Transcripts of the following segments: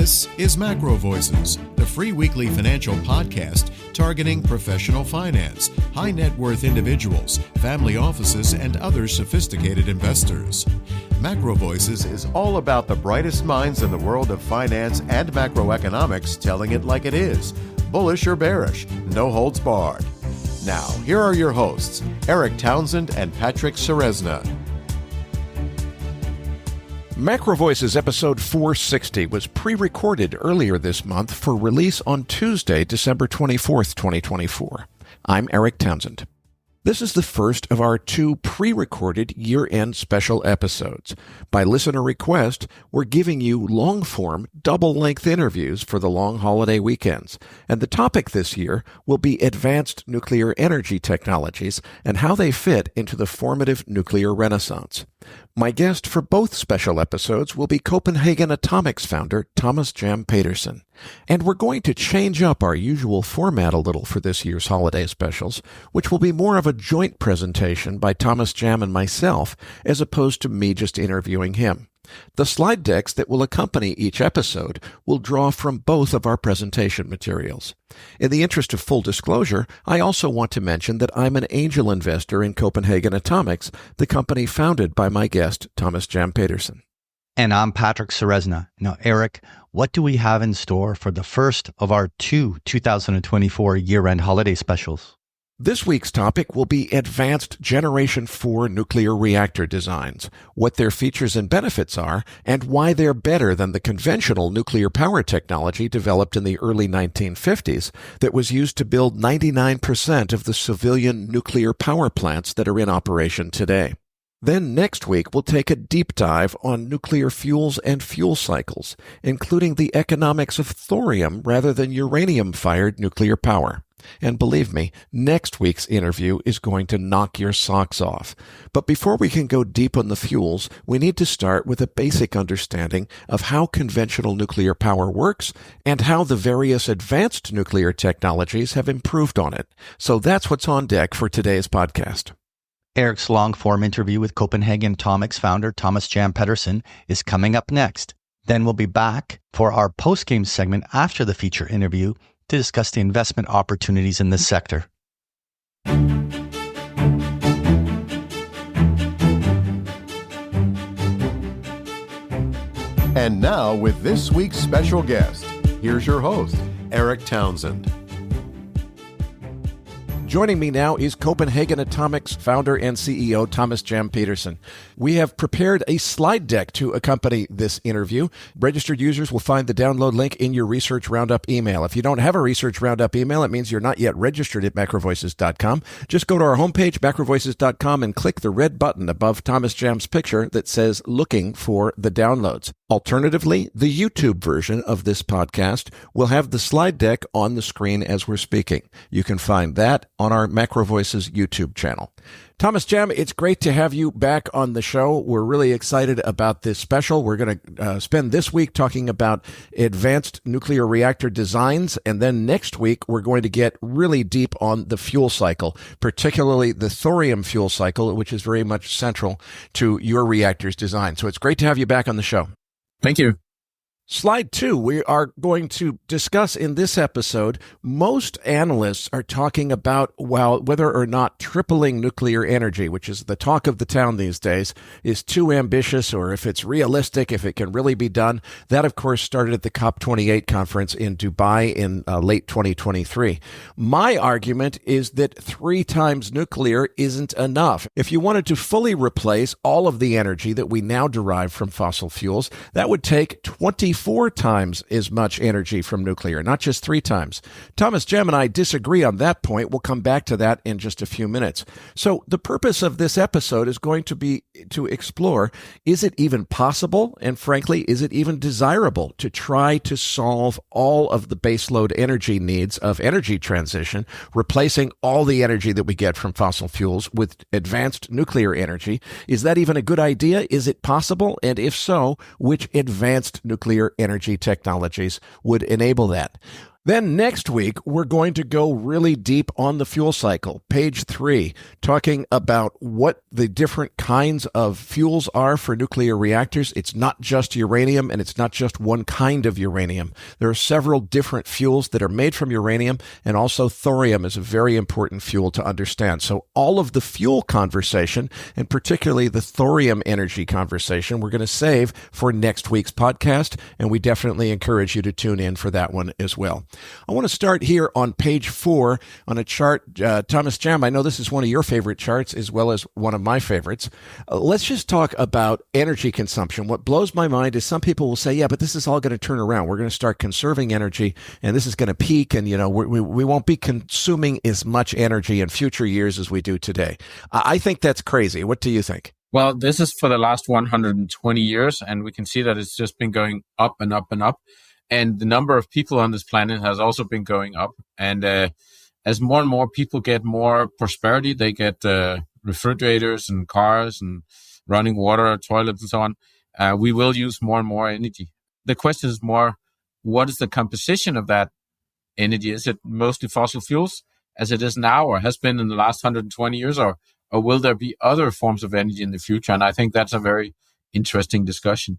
This is MacroVoices, the free weekly financial podcast targeting professional finance, high net worth individuals, family offices, and other sophisticated investors. MacroVoices is all about the brightest minds in the world of finance and macroeconomics telling it like it is, bullish or bearish, no holds barred. Now, here are your hosts, Eric Townsend and Patrick Ceresna. MacroVoices episode 460 was pre-recorded earlier this month for release on Tuesday, December 24th, 2024. I'm Eric Townsend. This is the first of our two pre-recorded year-end special episodes. By listener request, we're giving you long-form, double-length interviews for the long holiday weekends. And the topic this year will be advanced nuclear energy technologies and how they fit into the formative nuclear renaissance. My guest for both special episodes will be Copenhagen Atomics founder Thomas Jam Pedersen. And we're going to change up our usual format a little for this year's holiday specials, which will be more of a joint presentation by Thomas Jam and myself, as opposed to me just interviewing him. The slide decks that will accompany each episode will draw from both of our presentation materials. In the interest of full disclosure, I also want to mention that I'm an angel investor in Copenhagen Atomics, the company founded by my guest, Thomas Jam Pedersen. And I'm Patrick Ceresna. Now, Eric, what do we have in store for the first of our two 2024 year-end holiday specials? This week's topic will be advanced Generation 4 nuclear reactor designs, what their features and benefits are, and why they're better than the conventional nuclear power technology developed in the early 1950s that was used to build 99% of the civilian nuclear power plants that are in operation today. Then next week, we'll take a deep dive on nuclear fuels and fuel cycles, including the economics of thorium rather than uranium-fired nuclear power. And believe me, next week's interview is going to knock your socks off. But before we can go deep on the fuels, we need to start with a basic understanding of how conventional nuclear power works and how the various advanced nuclear technologies have improved on it. So that's what's on deck for today's podcast. Eric's long-form interview with Copenhagen Atomics founder Thomas Jam Pedersen is coming up next. Then we'll be back for our post-game segment after the feature interview to discuss the investment opportunities in this sector. And now, with this week's special guest, here's your host, Eric Townsend. Joining me now is Copenhagen Atomics founder and CEO Thomas Jam Pedersen. We have prepared a slide deck to accompany this interview. Registered users will find the download link in your Research Roundup email. If you don't have a Research Roundup email, it means you're not yet registered at MacroVoices.com. Just go to our homepage, MacroVoices.com, and click the red button above Thomas Jam's picture that says Looking for the Downloads. Alternatively, the YouTube version of this podcast will have the slide deck on the screen as we're speaking. You can find that on our MacroVoices YouTube channel. Thomas Jam, it's great to have you back on the show. We're really excited about this special. We're going to spend this week talking about advanced nuclear reactor designs, and then next week we're going to get really deep on the fuel cycle, particularly the thorium fuel cycle, which is very much central to your reactor's design. So it's great to have you back on the show. Thank you. Slide 2, we are going to discuss in this episode, most analysts are talking about, well, whether or not tripling nuclear energy, which is the talk of the town these days, is too ambitious, or if it's realistic, if it can really be done. That, of course, started at the COP28 conference in Dubai in late 2023. My argument is that 3 times nuclear isn't enough. If you wanted to fully replace all of the energy that we now derive from fossil fuels, that would take 24 times as much energy from nuclear, not just 3 times. Thomas Jam and I disagree on that point. We'll come back to that in just a few minutes. So the purpose of this episode is going to be to explore, is it even possible, and frankly, is it even desirable to try to solve all of the baseload energy needs of energy transition, replacing all the energy that we get from fossil fuels with advanced nuclear energy? Is that even a good idea? Is it possible? And if so, which advanced nuclear energy technologies would enable that? Then next week, we're going to go really deep on the fuel cycle, page 3, talking about what the different kinds of fuels are for nuclear reactors. It's not just uranium, and it's not just one kind of uranium. There are several different fuels that are made from uranium, and also thorium is a very important fuel to understand. So all of the fuel conversation, and particularly the thorium energy conversation, we're going to save for next week's podcast, and we definitely encourage you to tune in for that one as well. I want to start here on page 4 on a chart. Thomas Jam, I know this is one of your favorite charts as well as one of my favorites. Let's just talk about energy consumption. What blows my mind is some people will say, yeah, but this is all going to turn around. We're going to start conserving energy, and this is going to peak, and we won't be consuming as much energy in future years as we do today. I think that's crazy. What do you think? Well, this is for the last 120 years, and we can see that it's just been going up and up and up. And the number of people on this planet has also been going up. And as more and more people get more prosperity, they get refrigerators and cars and running water, toilets and so on, we will use more and more energy. The question is more, what is the composition of that energy? Is it mostly fossil fuels as it is now or has been in the last 120 years? Or will there be other forms of energy in the future? And I think that's a very interesting discussion.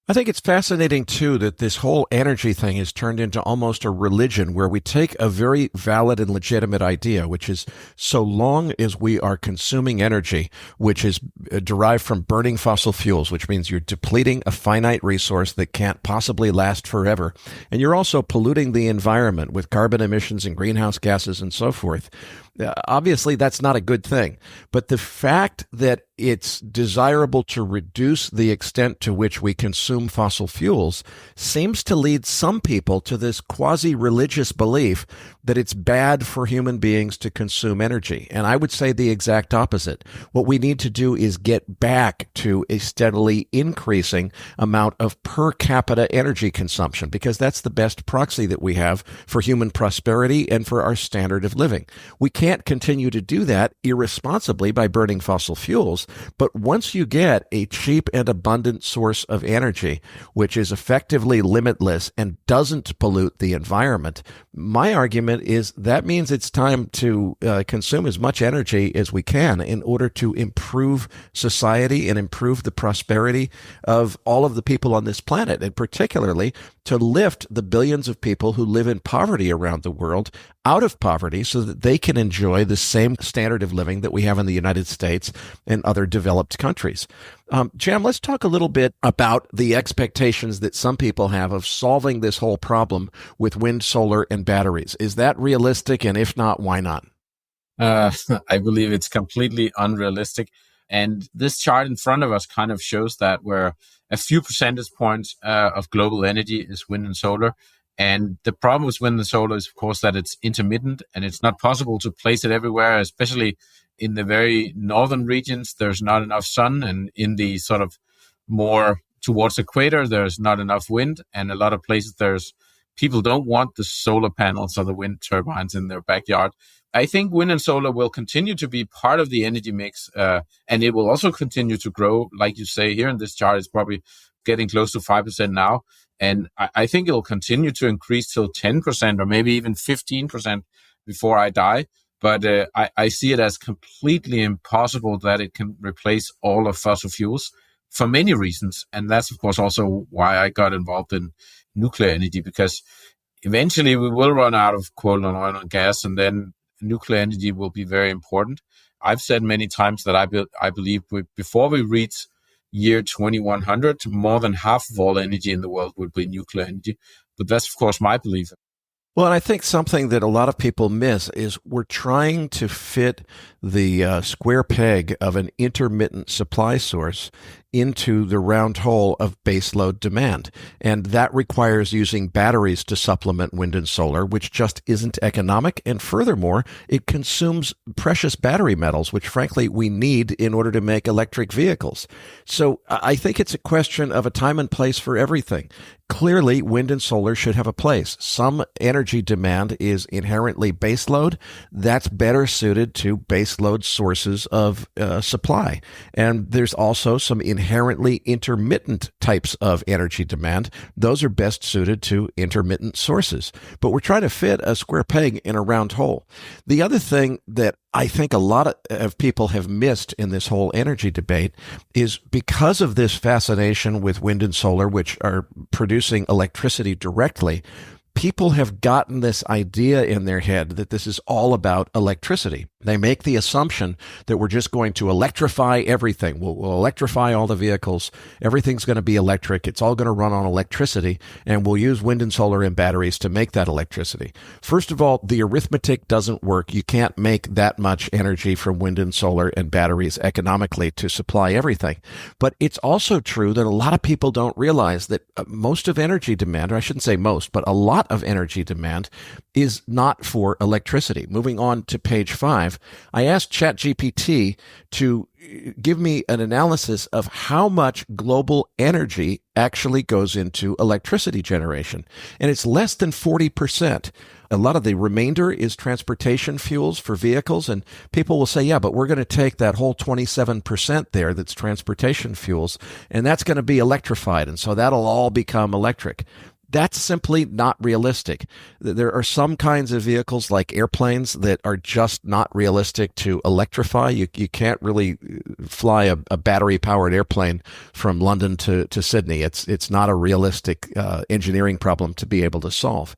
I think it's fascinating, too, that this whole energy thing has turned into almost a religion where we take a very valid and legitimate idea, which is so long as we are consuming energy, which is derived from burning fossil fuels, which means you're depleting a finite resource that can't possibly last forever. And you're also polluting the environment with carbon emissions and greenhouse gases and so forth. Obviously, that's not a good thing. But the fact that it's desirable to reduce the extent to which we consume fossil fuels seems to lead some people to this quasi-religious belief that it's bad for human beings to consume energy. And I would say the exact opposite. What we need to do is get back to a steadily increasing amount of per capita energy consumption, because that's the best proxy that we have for human prosperity and for our standard of living. We can't continue to do that irresponsibly by burning fossil fuels. But once you get a cheap and abundant source of energy, which is effectively limitless and doesn't pollute the environment, my argument is that means it's time to consume as much energy as we can in order to improve society and improve the prosperity of all of the people on this planet, and particularly to lift the billions of people who live in poverty around the world out of poverty so that they can enjoy the same standard of living that we have in the United States and other developed countries. Jam, let's talk a little bit about the expectations that some people have of solving this whole problem with wind, solar, and batteries. Is that realistic? And if not, why not? I believe it's completely unrealistic. And this chart in front of us kind of shows that where a few percentage points of global energy is wind and solar. And the problem with wind and solar is, of course, that it's intermittent and it's not possible to place it everywhere, especially in the very northern regions. There's not enough sun, and in the sort of more towards the equator, there's not enough wind. And a lot of places, people don't want the solar panels or the wind turbines in their backyard. I think wind and solar will continue to be part of the energy mix, and it will also continue to grow. Like you say here in this chart, it's probably getting close to 5% now. And I think it will continue to increase till 10% or maybe even 15% before I die. But I see it as completely impossible that it can replace all of fossil fuels for many reasons. And that's, of course, also why I got involved in nuclear energy, because eventually we will run out of coal and oil and gas, and then nuclear energy will be very important. I've said many times that I believe before we reach year 2100, more than half of all energy in the world would be nuclear energy. But that's, of course, my belief. Well, and I think something that a lot of people miss is we're trying to fit the square peg of an intermittent supply source into the round hole of baseload demand. And that requires using batteries to supplement wind and solar, which just isn't economic. And furthermore, it consumes precious battery metals, which frankly we need in order to make electric vehicles. So I think it's a question of a time and place for everything. Clearly, wind and solar should have a place. Some energy demand is inherently baseload. That's better suited to baseload sources of supply. And there's also some inherent inherently intermittent types of energy demand. Those are best suited to intermittent sources. But we're trying to fit a square peg in a round hole. The other thing that I think a lot of people have missed in this whole energy debate is because of this fascination with wind and solar, which are producing electricity directly, people have gotten this idea in their head that this is all about electricity. They make the assumption that we're just going to electrify everything. We'll electrify all the vehicles. Everything's going to be electric. It's all going to run on electricity, and we'll use wind and solar and batteries to make that electricity. First of all, the arithmetic doesn't work. You can't make that much energy from wind and solar and batteries economically to supply everything. But it's also true that a lot of people don't realize that most of energy demand, or I shouldn't say most, but a lot of energy demand is not for electricity. Moving on to page 5, I asked ChatGPT to give me an analysis of how much global energy actually goes into electricity generation. And it's less than 40%. A lot of the remainder is transportation fuels for vehicles. And people will say, yeah, but we're going to take that whole 27% there that's transportation fuels, and that's going to be electrified. And so that'll all become electric. That's simply not realistic. There are some kinds of vehicles like airplanes that are just not realistic to electrify. You can't really fly a battery-powered airplane from London to Sydney. It's not a realistic engineering problem to be able to solve.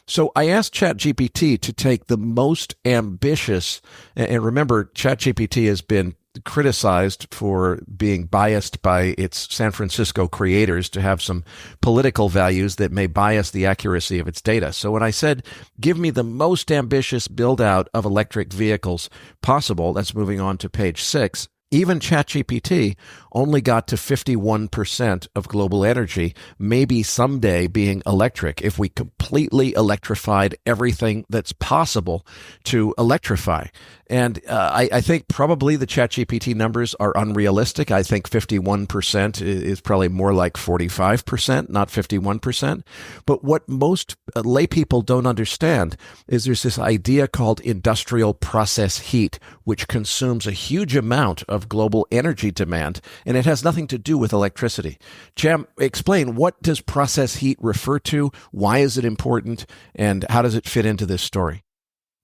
So I asked ChatGPT to take the most ambitious, and remember, ChatGPT has been criticized for being biased by its San Francisco creators to have some political values that may bias the accuracy of its data. So when I said, give me the most ambitious build out of electric vehicles possible, that's moving on to page 6, even ChatGPT only got to 51% of global energy, maybe someday being electric if we completely electrified everything that's possible to electrify. And I think probably the ChatGPT numbers are unrealistic. I think 51% is probably more like 45%, not 51%. But what most lay people don't understand is there's this idea called industrial process heat, which consumes a huge amount of global energy demand, and it has nothing to do with electricity. Jam, explain, what does process heat refer to? Why is it important? And how does it fit into this story?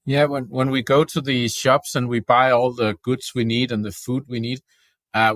Yeah, when we go to the shops and we buy all the goods we need and the food we need,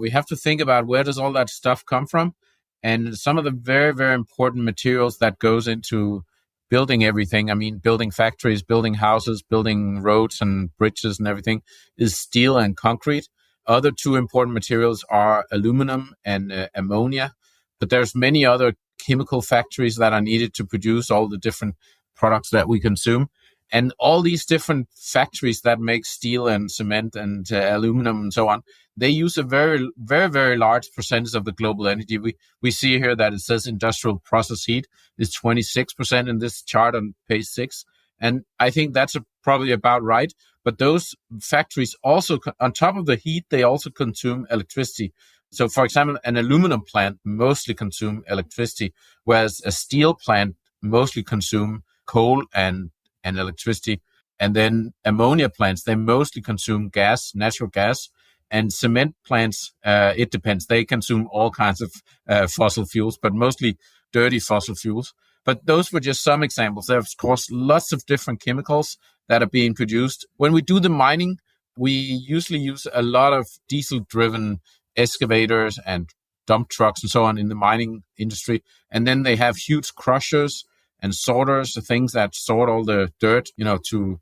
we have to think about where does all that stuff come from. And some of the very, very important materials that goes into building everything, I mean, building factories, building houses, building roads and bridges and everything, is steel and concrete. Other two important materials are aluminum and ammonia. But there's many other chemical factories that are needed to produce all the different products that we consume. And all these different factories that make steel and cement and aluminum and so on, they use a very, very, very large percentage of the global energy. We see here that it says industrial process heat is 26% in this chart on page 6. And I think that's probably about right. But those factories also, on top of the heat, they also consume electricity. So, for example, an aluminum plant mostly consume electricity, whereas a steel plant mostly consume coal and electricity. And then ammonia plants, they mostly consume gas, natural gas. And cement plants, it depends. They consume all kinds of fossil fuels, but mostly dirty fossil fuels. But those were just some examples. There's, of course, lots of different chemicals that are being produced. When we do the mining, we usually use a lot of diesel-driven excavators and dump trucks and so on in the mining industry. And then they have huge crushers and sorters, the things that sort all the dirt, to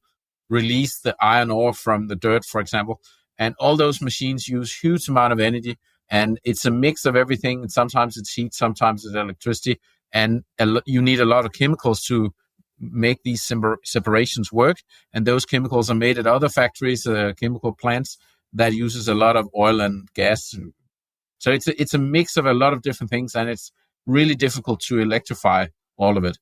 release the iron ore from the dirt, for example. And all those machines use huge amount of energy. And it's a mix of everything. And sometimes it's heat, sometimes it's electricity. And you need a lot of chemicals to make these separations work. And those chemicals are made at other factories, chemical plants that uses a lot of oil and gas. So it's a mix of a lot of different things. And it's really difficult to electrify all of it.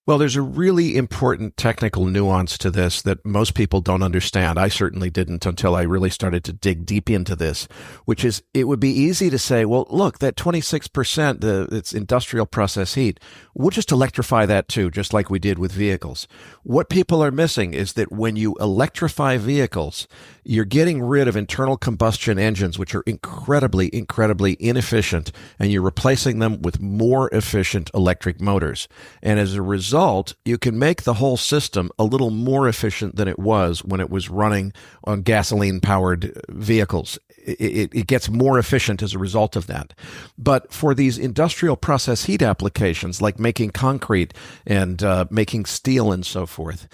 Well, there's a really important technical nuance to this that most people don't understand. I certainly didn't until I really started to dig deep into this, which is it would be easy to say, well, look, that 26%, it's industrial process heat, we'll just electrify that too, just like we did with vehicles. What people are missing is that when you electrify vehicles, you're getting rid of internal combustion engines, which are incredibly, incredibly inefficient, and you're replacing them with more efficient electric motors. And as a result, you can make the whole system a little more efficient than it was when it was running on gasoline-powered vehicles. It gets more efficient as a result of that. But for these industrial process heat applications, like making concrete and making steel and so forth,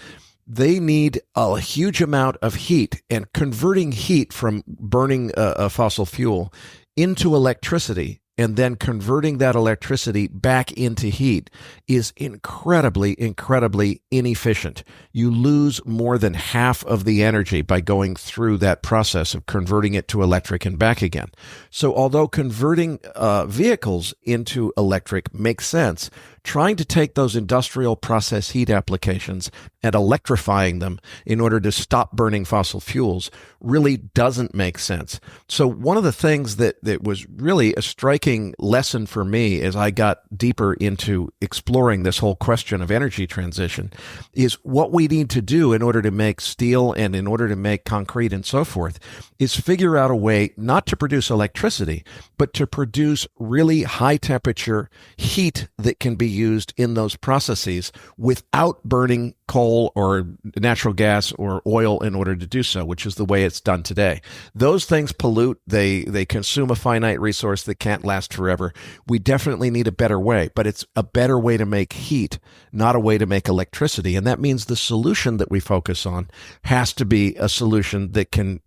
they need a huge amount of heat, and converting heat from burning a fossil fuel into electricity and then converting that electricity back into heat is incredibly, incredibly inefficient. You lose more than half of the energy by going through that process of converting it to electric and back again. So although converting vehicles into electric makes sense, trying to take those industrial process heat applications and electrifying them in order to stop burning fossil fuels really doesn't make sense. So one of the things that was really a striking lesson for me as I got deeper into exploring this whole question of energy transition is what we need to do in order to make steel and in order to make concrete and so forth is figure out a way not to produce electricity, but to produce really high temperature heat that can be used in those processes without burning coal or natural gas or oil in order to do so, which is the way it's done today. Those things pollute. They consume a finite resource that can't last forever. We definitely need a better way, but it's a better way to make heat, not a way to make electricity. And that means the solution that we focus on has to be a solution that can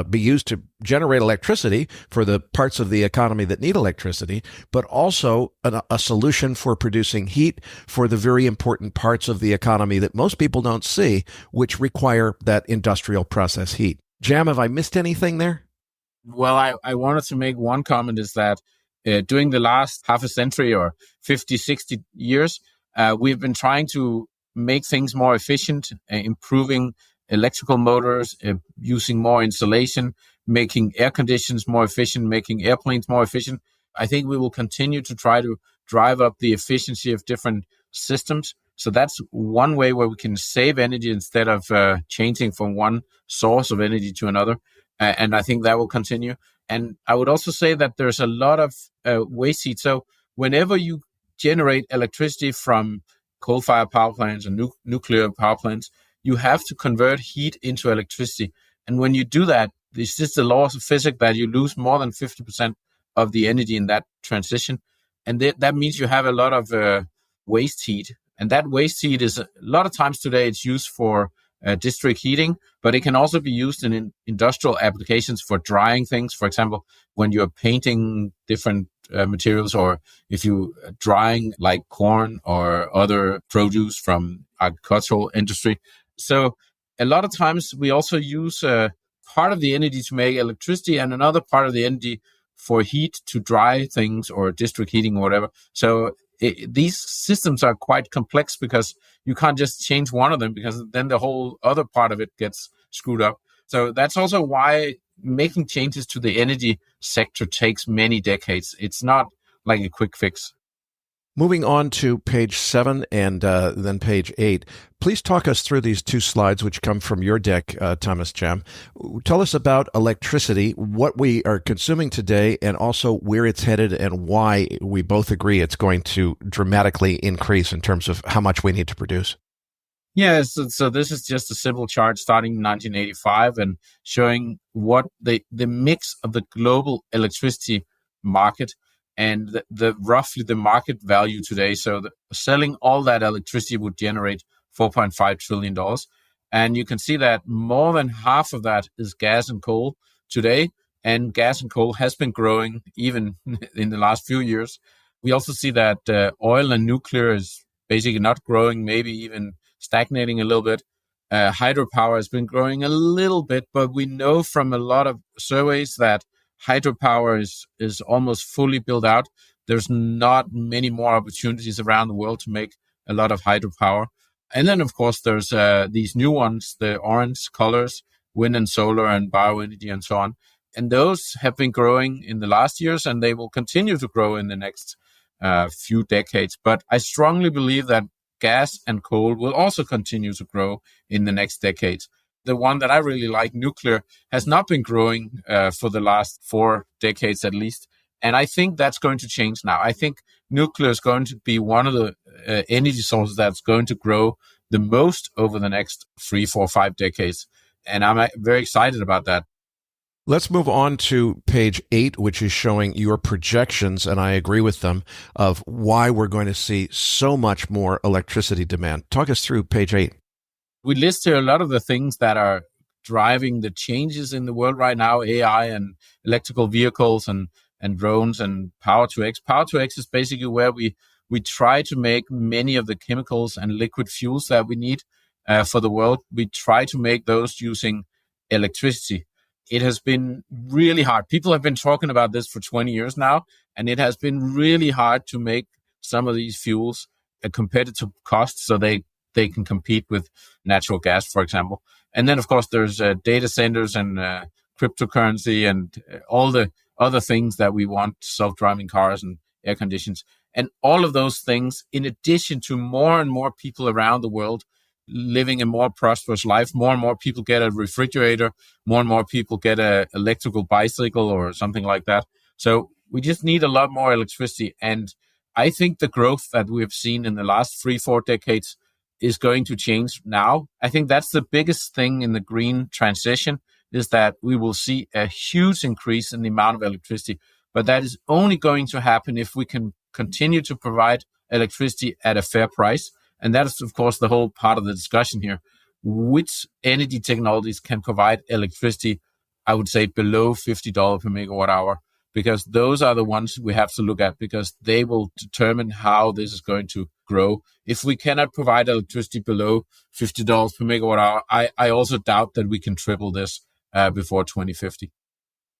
be used to generate electricity for the parts of the economy that need electricity, but also a solution for producing heat for the very important parts of the economy that most people don't see, which require that industrial process heat. Jam, have I missed anything there? Well, I wanted to make one comment is that during the last half a century or 50, 60 years, we've been trying to make things more efficient, improving electrical motors, using more insulation, making air conditions more efficient, making airplanes more efficient. I think we will continue to try to drive up the efficiency of different systems. So that's one way where we can save energy instead of changing from one source of energy to another. And I think that will continue. And I would also say that there's a lot of waste heat. So whenever you generate electricity from coal-fired power plants and nuclear power plants, you have to convert heat into electricity. And when you do that, it's just the laws of physics that you lose more than 50% of the energy in that transition. And that means you have a lot of waste heat. And that waste heat is a lot of times today it's used for district heating, but it can also be used in industrial applications for drying things. For example, when you're painting different materials, or if you drying like corn or other produce from agricultural industry. So a lot of times we also use part of the energy to make electricity and another part of the energy for heat to dry things or district heating or whatever. So these systems are quite complex because you can't just change one of them because then the whole other part of it gets screwed up. So that's also why making changes to the energy sector takes many decades. It's not like a quick fix. Moving on to page 7 and then page 8, please talk us through these two slides which come from your deck, Thomas Jam. Tell us about electricity, what we are consuming today, and also where it's headed and why we both agree it's going to dramatically increase in terms of how much we need to produce. Yeah, so this is just a simple chart starting in 1985 and showing what the mix of the global electricity market and the roughly the market value today. So selling all that electricity would generate $4.5 trillion. And you can see that more than half of that is gas and coal today. And gas and coal has been growing even in the last few years. We also see that oil and nuclear is basically not growing, maybe even stagnating a little bit. Hydropower has been growing a little bit, but we know from a lot of surveys that hydropower is almost fully built out. There's not many more opportunities around the world to make a lot of hydropower. And then, of course, there's these new ones, the orange colors, wind and solar and bioenergy and so on. And those have been growing in the last years, and they will continue to grow in the next few decades. But I strongly believe that gas and coal will also continue to grow in the next decades. The one that I really like, nuclear, has not been growing for the last 4 decades at least. And I think that's going to change now. I think nuclear is going to be one of the energy sources that's going to grow the most over the next 3, 4, 5 decades. And I'm very excited about that. Let's move on to page 8, which is showing your projections, and I agree with them, of why we're going to see so much more electricity demand. Talk us through page 8. We list here a lot of the things that are driving the changes in the world right now, AI and electrical vehicles and drones and Power-to-X. Power-to-X is basically where we try to make many of the chemicals and liquid fuels that we need for the world. We try to make those using electricity. It has been really hard. People have been talking about this for 20 years now, and it has been really hard to make some of these fuels a competitive cost so they can compete with natural gas, for example. And then, of course, there's data centers and cryptocurrency and all the other things that we want, self-driving cars and air conditions. And all of those things, in addition to more and more people around the world living a more prosperous life, more and more people get a refrigerator, more and more people get an electrical bicycle or something like that. So we just need a lot more electricity. And I think the growth that we've seen in the last 3, 4 decades is going to change now. I think that's the biggest thing in the green transition, is that we will see a huge increase in the amount of electricity. But that is only going to happen if we can continue to provide electricity at a fair price. And that is, of course, the whole part of the discussion here. Which energy technologies can provide electricity, I would say, below $50 per megawatt hour? Because those are the ones we have to look at, because they will determine how this is going to grow. If we cannot provide electricity below $50 per megawatt hour, I also doubt that we can triple this before 2050.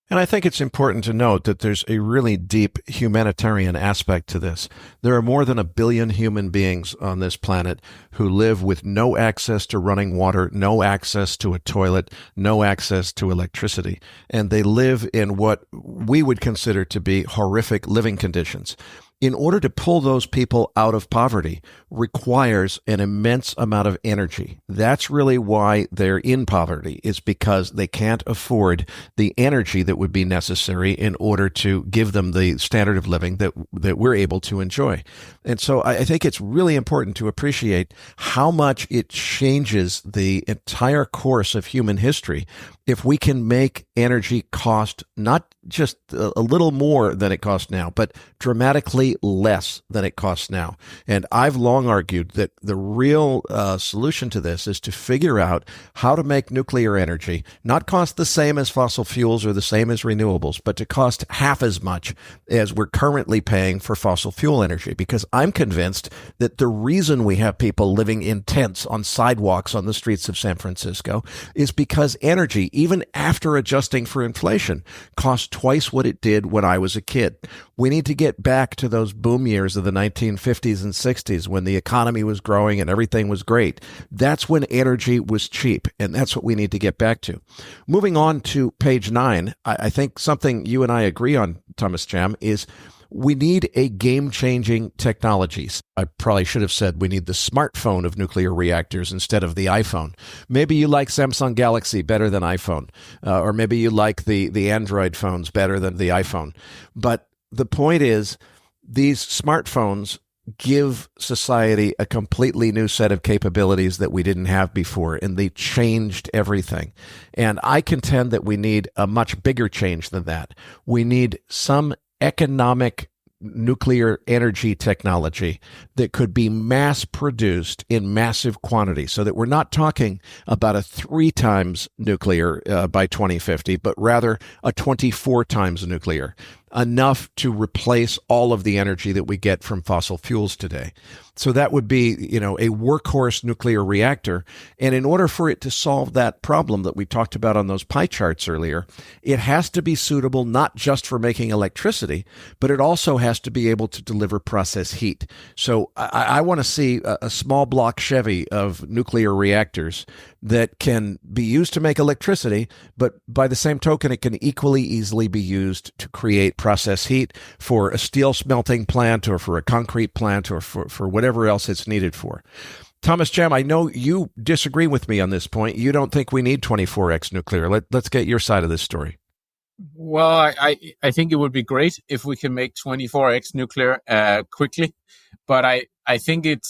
And I think it's important to note that there's a really deep humanitarian aspect to this. There are more than 1 billion human beings on this planet who live with no access to running water, no access to a toilet, no access to electricity. And they live in what we would consider to be horrific living conditions. In order to pull those people out of poverty requires an immense amount of energy. That's really why they're in poverty, is because they can't afford the energy that would be necessary in order to give them the standard of living that we're able to enjoy. And so I think it's really important to appreciate how much it changes the entire course of human history if we can make energy cost not just a little more than it costs now, but dramatically less than it costs now. And I've long argued that the real solution to this is to figure out how to make nuclear energy not cost the same as fossil fuels or the same as renewables, but to cost half as much as we're currently paying for fossil fuel energy. Because I'm convinced that the reason we have people living in tents on sidewalks on the streets of San Francisco is because energy, even after adjusting for inflation, costs twice what it did when I was a kid. We need to get back to those boom years of the 1950s and 60s when the economy was growing and everything was great. That's when energy was cheap, and that's what we need to get back to. Moving on to page 9, I think something you and I agree on, Thomas Jam, is we need a game-changing technologies. I probably should have said we need the smartphone of nuclear reactors instead of the iPhone. Maybe you like Samsung Galaxy better than iPhone, or maybe you like the Android phones better than the iPhone. But the point is, these smartphones give society a completely new set of capabilities that we didn't have before, and they changed everything. And I contend that we need a much bigger change than that. We need some economic nuclear energy technology that could be mass produced in massive quantity, so that we're not talking about a 3 times nuclear by 2050, but rather a 24 times nuclear. enough to replace all of the energy that we get from fossil fuels today. So that would be, a workhorse nuclear reactor. And in order for it to solve that problem that we talked about on those pie charts earlier, it has to be suitable not just for making electricity, but it also has to be able to deliver process heat. So I want to see a small block Chevy of nuclear reactors that can be used to make electricity, but by the same token, it can equally easily be used to create process heat for a steel smelting plant or for a concrete plant or for whatever else it's needed for. Thomas Jam, I know you disagree with me on this point. You don't think we need 24x nuclear. Let's get your side of this story. Well, I think it would be great if we can make 24x nuclear quickly, but I think it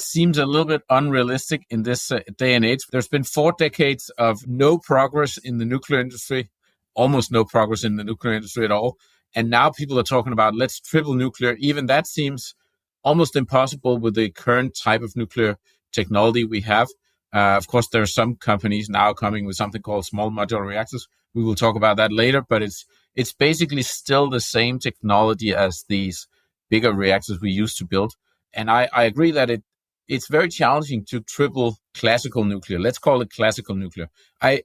seems a little bit unrealistic in this day and age. There's been 4 decades of no progress in the nuclear industry, almost no progress in the nuclear industry at all. And now people are talking about let's triple nuclear. Even that seems almost impossible with the current type of nuclear technology we have. Of course, there are some companies now coming with something called small modular reactors. We will talk about that later, but it's basically still the same technology as these bigger reactors we used to build. And I agree that it's very challenging to triple classical nuclear. Let's call it classical nuclear.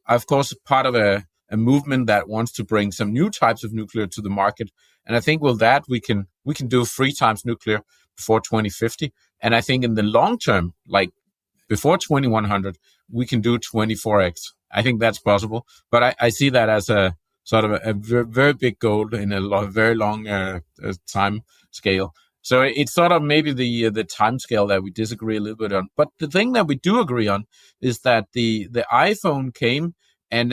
Of course, part of a movement that wants to bring some new types of nuclear to the market. And I think with that, we can do 3 times nuclear before 2050. And I think in the long term, like before 2100, we can do 24x. I think that's possible. But I see that as a sort of a very, very big goal in a very long time scale. So it's sort of maybe the time scale that we disagree a little bit on. But the thing that we do agree on is that the iPhone came, and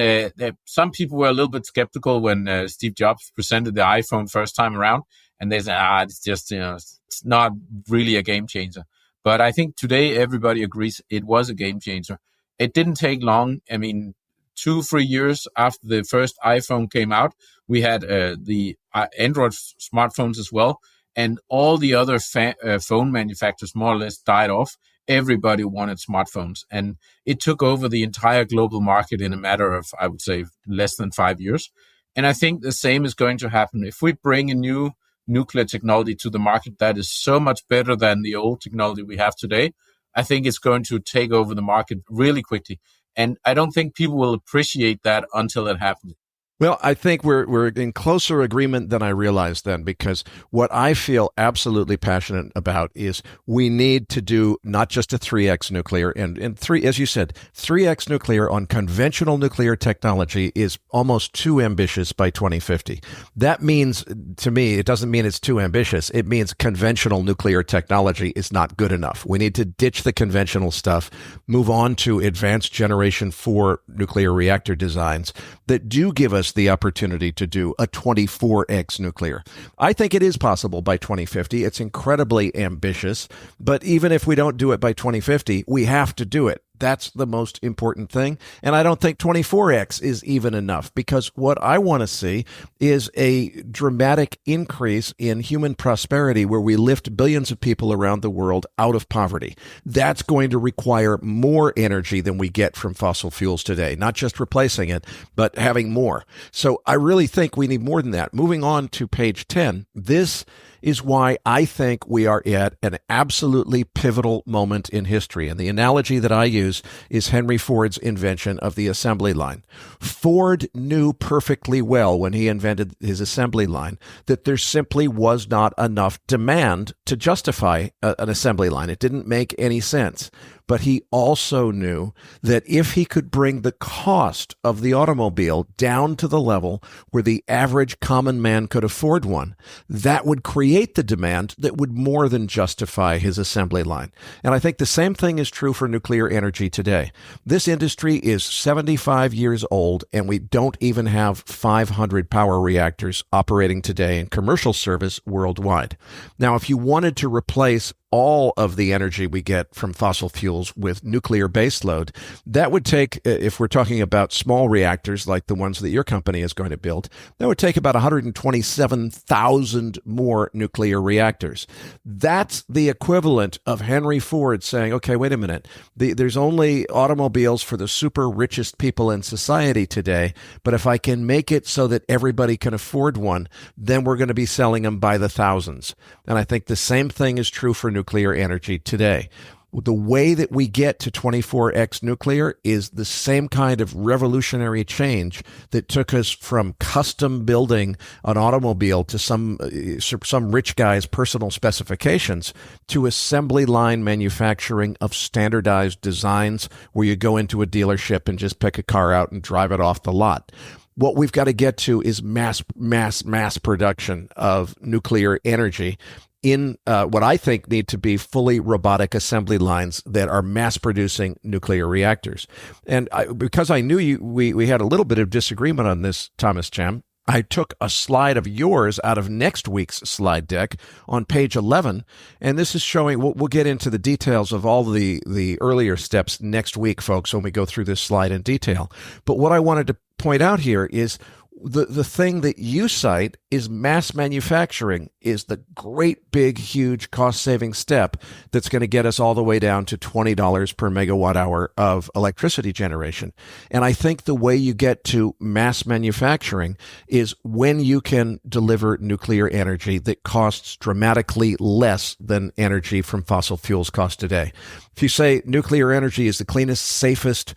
some people were a little bit skeptical when Steve Jobs presented the iPhone first time around, and they said, it's just, it's not really a game changer. But I think today everybody agrees it was a game changer. It didn't take long. I mean, 2-3 years after the first iPhone came out, we had the Android smartphones as well. And all the other phone manufacturers more or less died off. Everybody wanted smartphones. And it took over the entire global market in a matter of, I would say, less than 5 years. And I think the same is going to happen. If we bring a new nuclear technology to the market that is so much better than the old technology we have today, I think it's going to take over the market really quickly. And I don't think people will appreciate that until it happens. Well, I think we're in closer agreement than I realized then, because what I feel absolutely passionate about is we need to do not just a 3x nuclear and 3, as you said, 3x nuclear on conventional nuclear technology is almost too ambitious by 2050. That means, to me, it doesn't mean it's too ambitious. It means conventional nuclear technology is not good enough. We need to ditch the conventional stuff, move on to advanced generation 4 nuclear reactor designs that do give us the opportunity to do a 24x nuclear. I think it is possible by 2050. It's incredibly ambitious, but even if we don't do it by 2050, we have to do it. That's the most important thing. And I don't think 24x is even enough, because what I want to see is a dramatic increase in human prosperity where we lift billions of people around the world out of poverty. That's going to require more energy than we get from fossil fuels today, not just replacing it, but having more. So I really think we need more than that. Moving on to page 10, this is why I think we are at an absolutely pivotal moment in history. And the analogy that I use is Henry Ford's invention of the assembly line. Ford knew perfectly well when he invented his assembly line that there simply was not enough demand to justify an assembly line. It didn't make any sense. But he also knew that if he could bring the cost of the automobile down to the level where the average common man could afford one, that would create the demand that would more than justify his assembly line. And I think the same thing is true for nuclear energy today. This industry is 75 years old, and we don't even have 500 power reactors operating today in commercial service worldwide. Now, if you wanted to replace all of the energy we get from fossil fuels with nuclear baseload, that would take, if we're talking about small reactors like the ones that your company is going to build, that would take about 127,000 more nuclear reactors. That's the equivalent of Henry Ford saying, okay, wait a minute, there's only automobiles for the super richest people in society today, but if I can make it so that everybody can afford one, then we're going to be selling them by the thousands. And I think the same thing is true for nuclear energy today. The way that we get to 24x nuclear is the same kind of revolutionary change that took us from custom building an automobile to some rich guy's personal specifications to assembly line manufacturing of standardized designs where you go into a dealership and just pick a car out and drive it off the lot. What we've got to get to is mass production of nuclear energy in what I think need to be fully robotic assembly lines that are mass producing nuclear reactors. And because I knew we had a little bit of disagreement on this, Thomas Cem, I took a slide of yours out of next week's slide deck on page 11, and this is showing, we'll get into the details of all the earlier steps next week, folks, when we go through this slide in detail. But what I wanted to point out here is the thing that you cite is mass manufacturing is the great, big, huge cost-saving step that's going to get us all the way down to $20 per megawatt hour of electricity generation. And I think the way you get to mass manufacturing is when you can deliver nuclear energy that costs dramatically less than energy from fossil fuels cost today. If you say nuclear energy is the cleanest, safest,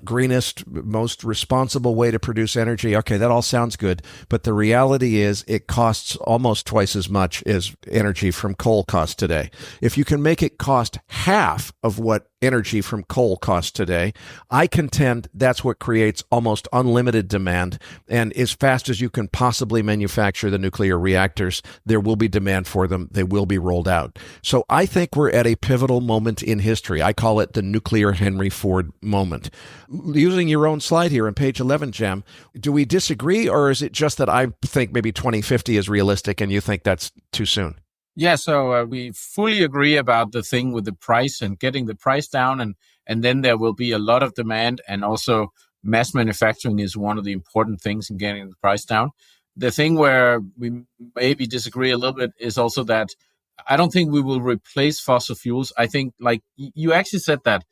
greenest, most responsible way to produce energy, okay, that all sounds good. But the reality is it costs almost twice as much as energy from coal costs today. If you can make it cost half of what energy from coal costs today, I contend that's what creates almost unlimited demand. And as fast as you can possibly manufacture the nuclear reactors, there will be demand for them. They will be rolled out. So I think we're at a pivotal moment in history. I call it the nuclear Henry Ford moment. Using your own slide here on page 11, Cem, do we disagree, or is it just that I think maybe 2050 is realistic and you think that's too soon? Yeah, so we fully agree about the thing with the price and getting the price down, and then there will be a lot of demand, and also mass manufacturing is one of the important things in getting the price down. The thing where we maybe disagree a little bit is also that I don't think we will replace fossil fuels. I think, like you actually said that,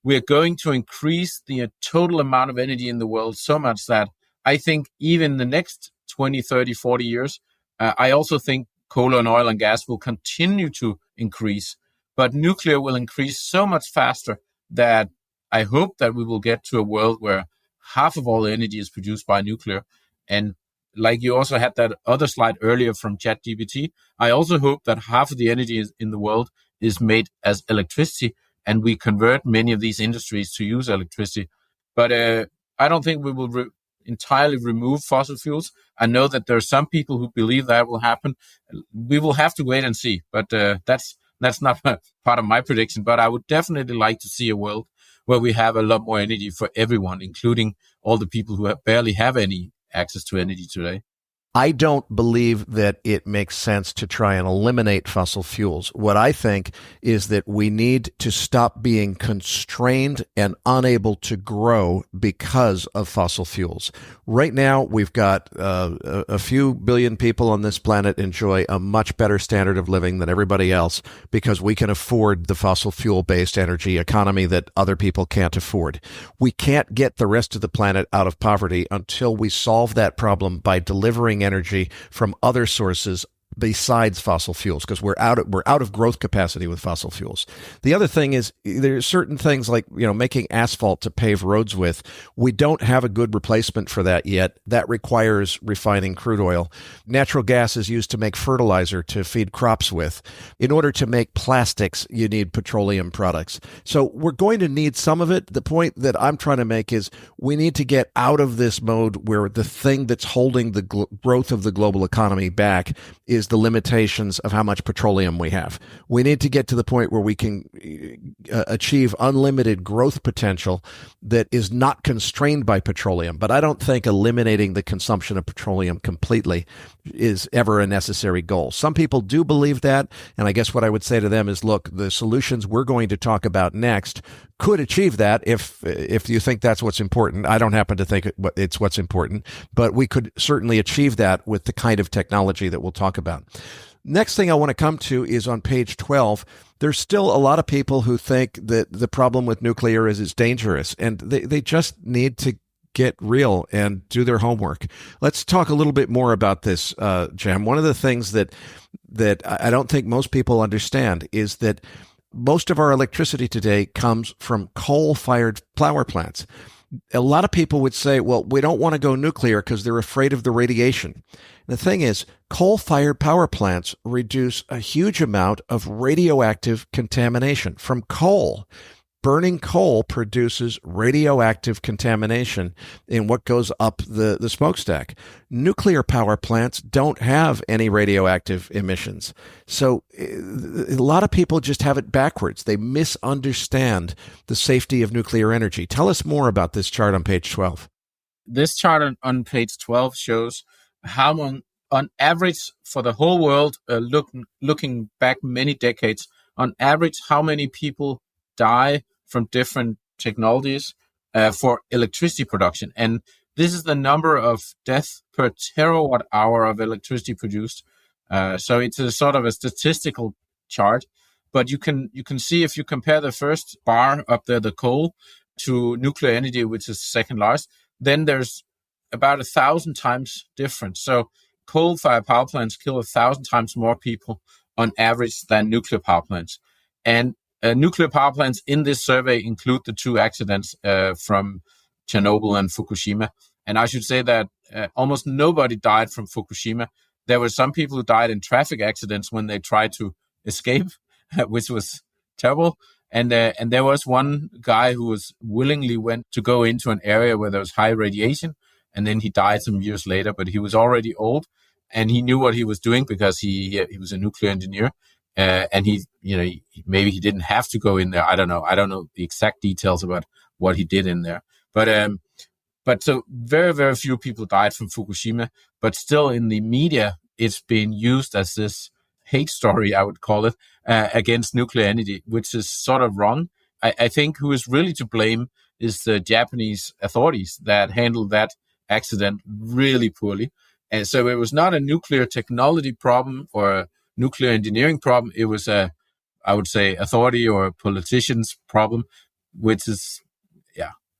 we're going to increase the total amount of energy in the world so much that I think even the next 20, 30, 40 years, I also think coal and oil and gas will continue to increase, but nuclear will increase so much faster that I hope that we will get to a world where half of all the energy is produced by nuclear. And like you also had that other slide earlier from ChatGPT, I also hope that half of the energy in the world is made as electricity, and we convert many of these industries to use electricity. But I don't think we will entirely remove fossil fuels. I know that there are some people who believe that will happen. We will have to wait and see. But that's not part of my prediction. But I would definitely like to see a world where we have a lot more energy for everyone, including all the people who barely have any access to energy today. I don't believe that it makes sense to try and eliminate fossil fuels. What I think is that we need to stop being constrained and unable to grow because of fossil fuels. Right now, we've got a few billion people on this planet enjoy a much better standard of living than everybody else because we can afford the fossil fuel-based energy economy that other people can't afford. We can't get the rest of the planet out of poverty until we solve that problem by delivering energy from other sources besides fossil fuels, because we're out of growth capacity with fossil fuels. The other thing is there's certain things like, making asphalt to pave roads with. We don't have a good replacement for that yet. That requires refining crude oil. Natural gas is used to make fertilizer to feed crops with. In order to make plastics, you need petroleum products. So we're going to need some of it. The point that I'm trying to make is we need to get out of this mode where the thing that's holding the growth of the global economy back is is the limitations of how much petroleum we have. We need to get to the point where we can achieve unlimited growth potential that is not constrained by petroleum. But I don't think eliminating the consumption of petroleum completely is ever a necessary goal. Some people do believe that, and I guess what I would say to them is, look, the solutions we're going to talk about next could achieve that if you think that's what's important. I don't happen to think it's what's important, but we could certainly achieve that with the kind of technology that we'll talk about. Next thing I want to come to is on page 12. There's still a lot of people who think that the problem with nuclear is it's dangerous, and they just need to get real and do their homework. Let's talk a little bit more about this, Jam. One of the things that I don't think most people understand is that most of our electricity today comes from coal-fired power plants. A lot of people would say, well, we don't want to go nuclear because they're afraid of the radiation. The thing is, coal-fired power plants reduce a huge amount of radioactive contamination from coal. Burning coal produces radioactive contamination in what goes up the smokestack. Nuclear power plants don't have any radioactive emissions. So a lot of people just have it backwards. They misunderstand the safety of nuclear energy. Tell us more about this chart on page 12. This chart on page 12 shows how on average for the whole world, looking back many decades, on average, how many people die from different technologies for electricity production. And this is the number of deaths per terawatt hour of electricity produced. So it's a sort of a statistical chart, but you can see if you compare the first bar up there, the coal, to nuclear energy, which is second largest, then there's about 1,000 times difference. So coal-fired power plants kill 1,000 times more people on average than nuclear power plants. And nuclear power plants in this survey include the two accidents from Chernobyl and Fukushima. And I should say that almost nobody died from Fukushima. There were some people who died in traffic accidents when they tried to escape, which was terrible. And there was one guy who was willingly went to go into an area where there was high radiation, and then he died some years later. But he was already old, and he knew what he was doing because he was a nuclear engineer. And maybe he didn't have to go in there. I don't know the exact details about what he did in there. But so very, very few people died from Fukushima. But still, in the media, it's been used as this hate story, I would call it, against nuclear energy, which is sort of wrong. I think who is really to blame is the Japanese authorities that handled that accident really poorly. And so it was not a nuclear technology problem or a nuclear engineering problem. It was I would say, authority or politicians' problem, which is,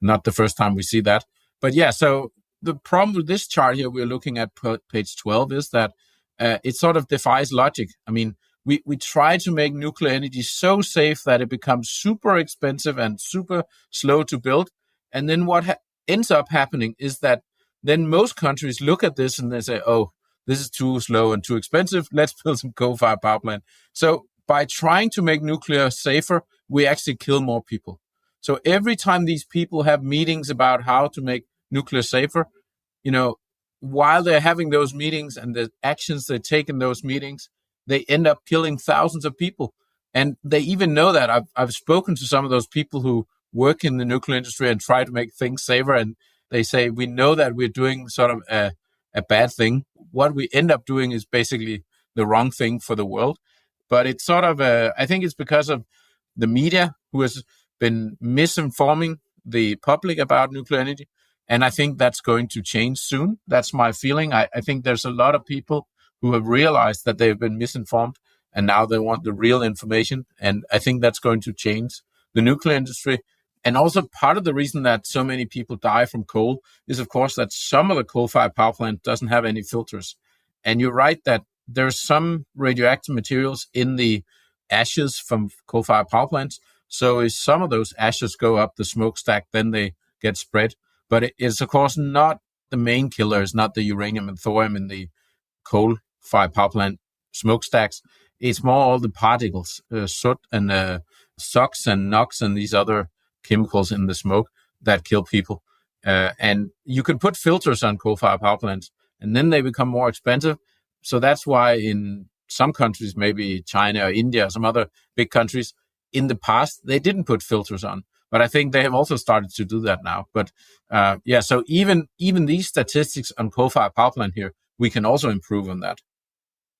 not the first time we see that. But so the problem with this chart here we're looking at page 12 is that it sort of defies logic. I mean, we try to make nuclear energy so safe that it becomes super expensive and super slow to build. And then what ends up happening is that then most countries look at this and they say, oh, this is too slow and too expensive. Let's build some coal-fired power plant. So by trying to make nuclear safer, we actually kill more people. So every time these people have meetings about how to make nuclear safer, while they're having those meetings and the actions they take in those meetings, they end up killing thousands of people. And they even know that. I've spoken to some of those people who work in the nuclear industry and try to make things safer. And they say, we know that we're doing sort of a bad thing. What we end up doing is basically the wrong thing for the world. But it's sort of I think it's because of the media who has been misinforming the public about nuclear energy. And I think that's going to change soon. That's my feeling. I think there's a lot of people who have realized that they've been misinformed and now they want the real information. And I think that's going to change the nuclear industry. And also part of the reason that so many people die from coal is, of course, that some of the coal-fired power plant doesn't have any filters. And you're right that there's some radioactive materials in the ashes from coal-fired power plants. So if some of those ashes go up the smokestack, then they get spread. But it's, of course, not the main killer. It's not the uranium and thorium in the coal-fired power plant smokestacks. It's more all the particles, soot and SOx and NOx and these other chemicals in the smoke that kill people. And you can put filters on coal-fired power plants, and then they become more expensive. So that's why in some countries, maybe China or India or some other big countries, in the past, they didn't put filters on. But I think they have also started to do that now. But so even these statistics on coal-fired power plant here, we can also improve on that.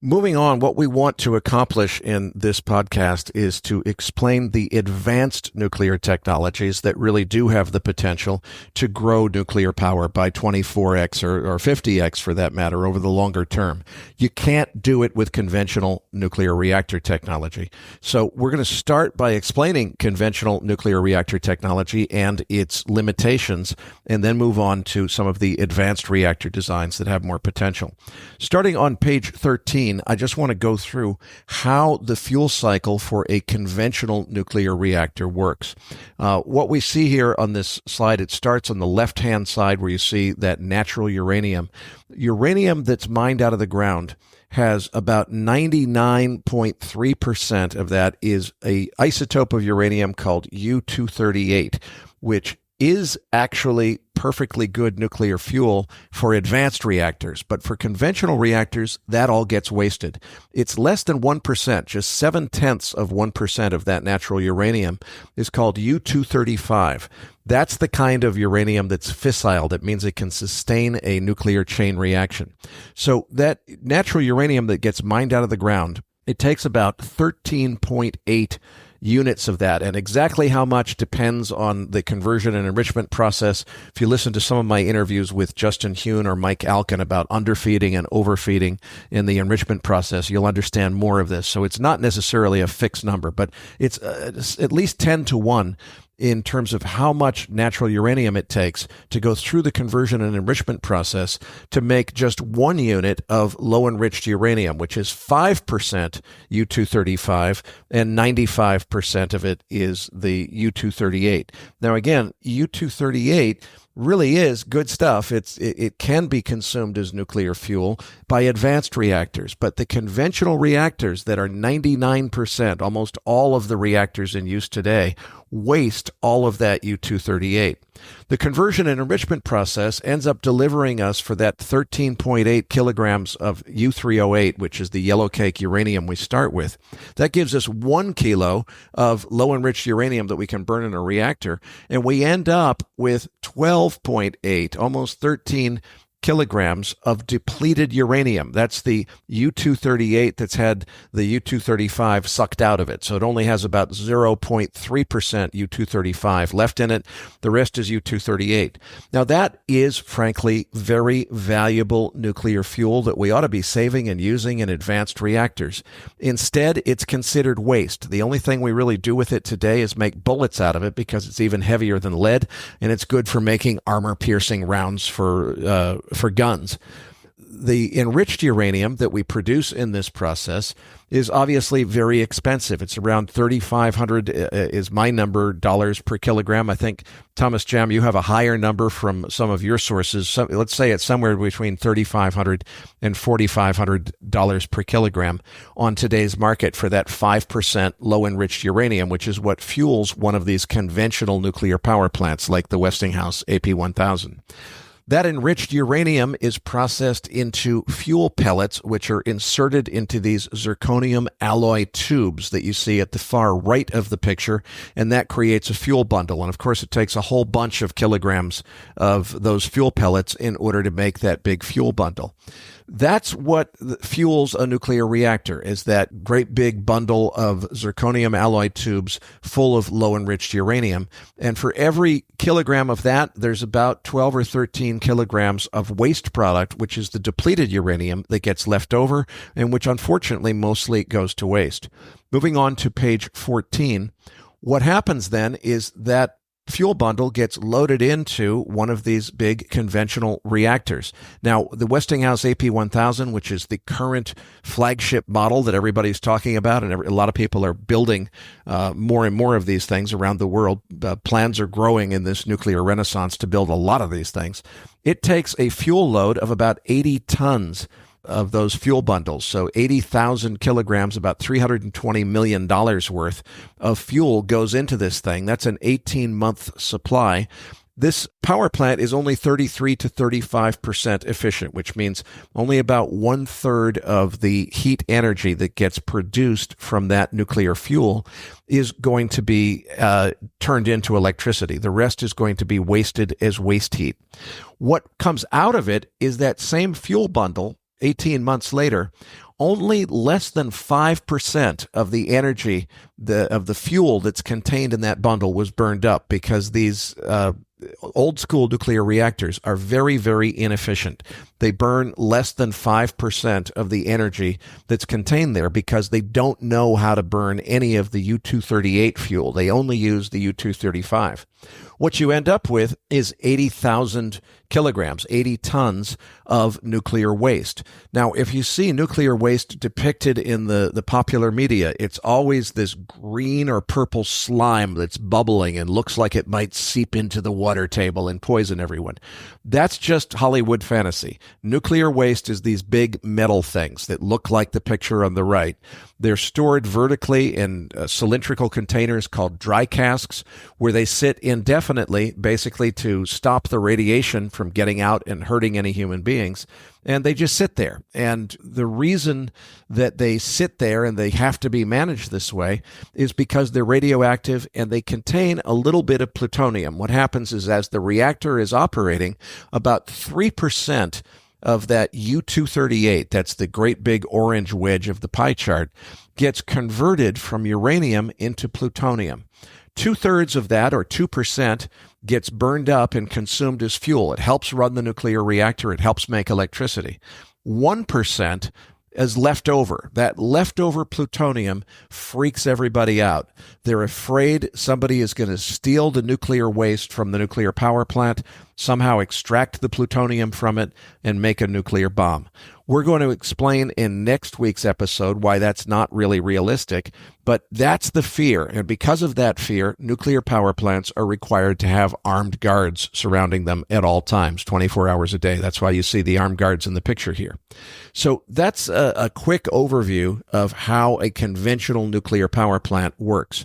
Moving on, what we want to accomplish in this podcast is to explain the advanced nuclear technologies that really do have the potential to grow nuclear power by 24x or 50x for that matter over the longer term. You can't do it with conventional nuclear reactor technology. So we're going to start by explaining conventional nuclear reactor technology and its limitations, and then move on to some of the advanced reactor designs that have more potential. Starting on page 13, I just want to go through how the fuel cycle for a conventional nuclear reactor works. What we see here on this slide, it starts on the left-hand side where you see that natural uranium. Uranium that's mined out of the ground has about 99.3% of that is a isotope of uranium called U-238, which is actually perfectly good nuclear fuel for advanced reactors. But for conventional reactors, that all gets wasted. It's less than 1%, just 0.7% of that natural uranium is called U-235. That's the kind of uranium that's fissile. That means it can sustain a nuclear chain reaction. So that natural uranium that gets mined out of the ground, it takes about 13.8 units of that, and exactly how much depends on the conversion and enrichment process. If you listen to some of my interviews with Justin Hune or Mike Alkin about underfeeding and overfeeding in the enrichment process, you'll understand more of this. So it's not necessarily a fixed number, but it's at least 10 to 1 in terms of how much natural uranium it takes to go through the conversion and enrichment process to make just 1 unit of low-enriched uranium, which is 5% U-235, and 95% of it is the U-238. Now, again, U-238 really is good stuff. It can be consumed as nuclear fuel by advanced reactors, but the conventional reactors that are 99%, almost all of the reactors in use today, waste all of that U-238. The conversion and enrichment process ends up delivering us for that 13.8 kilograms of U-308, which is the yellow cake uranium we start with. That gives us 1 kilo of low-enriched uranium that we can burn in a reactor, and we end up with 12.8, almost 13 kilograms of depleted uranium. That's the U-238 that's had the U-235 sucked out of it. So it only has about 0.3% U-235 left in it. The rest is U-238. Now that is, frankly, very valuable nuclear fuel that we ought to be saving and using in advanced reactors. Instead, it's considered waste. The only thing we really do with it today is make bullets out of it because it's even heavier than lead, and it's good for making armor-piercing rounds for guns. The enriched uranium that we produce in this process is obviously very expensive. It's around $3,500 is my number, dollars per kilogram. I think, Thomas Jam, you have a higher number from some of your sources. So let's say it's somewhere between $3,500 and $4,500 per kilogram on today's market for that 5% low-enriched uranium, which is what fuels one of these conventional nuclear power plants like the Westinghouse AP1000. That enriched uranium is processed into fuel pellets, which are inserted into these zirconium alloy tubes that you see at the far right of the picture, and that creates a fuel bundle. And of course, it takes a whole bunch of kilograms of those fuel pellets in order to make that big fuel bundle. That's what fuels a nuclear reactor, is that great big bundle of zirconium alloy tubes full of low-enriched uranium. And for every kilogram of that, there's about 12 or 13 kilograms of waste product, which is the depleted uranium that gets left over and which unfortunately mostly goes to waste. Moving on to page 14, what happens then is that fuel bundle gets loaded into one of these big conventional reactors. Now, the Westinghouse AP1000, which is the current flagship model that everybody's talking about, and a lot of people are building more and more of these things around the world. Plans are growing in this nuclear renaissance to build a lot of these things. It takes a fuel load of about 80 tons of those fuel bundles. So 80,000 kilograms, about $320 million worth of fuel goes into this thing. That's an 18-month supply. This power plant is only 33 to 35% efficient, which means only about 1/3 of the heat energy that gets produced from that nuclear fuel is going to be turned into electricity. The rest is going to be wasted as waste heat. What comes out of it is that same fuel bundle 18 months later. Only less than 5% of the energy of the fuel that's contained in that bundle was burned up, because these old school nuclear reactors are very, very inefficient. They burn less than 5% of the energy that's contained there because they don't know how to burn any of the U-238 fuel. They only use the U-235. What you end up with is 80,000 kilograms, 80 tons of nuclear waste. Now, if you see nuclear waste depicted in the popular media, it's always this green or purple slime that's bubbling and looks like it might seep into the water table and poison everyone. That's just Hollywood fantasy. Nuclear waste is these big metal things that look like the picture on the right. They're stored vertically in cylindrical containers called dry casks, where they sit indefinitely, basically to stop the radiation from getting out and hurting any human beings. And they just sit there. And the reason that they sit there and they have to be managed this way is because they're radioactive and they contain a little bit of plutonium. What happens is, as the reactor is operating, about 3% of that U-238, that's the great big orange wedge of the pie chart, gets converted from uranium into plutonium. 2/3 of that, or 2%, gets burned up and consumed as fuel. It helps run the nuclear reactor. It helps make electricity. 1% is left over. That leftover plutonium freaks everybody out. They're afraid somebody is going to steal the nuclear waste from the nuclear power plant, somehow extract the plutonium from it, and make a nuclear bomb. We're going to explain in next week's episode why that's not really realistic, but that's the fear. And because of that fear, nuclear power plants are required to have armed guards surrounding them at all times, 24 hours a day. That's why you see the armed guards in the picture here. So that's a quick overview of how a conventional nuclear power plant works.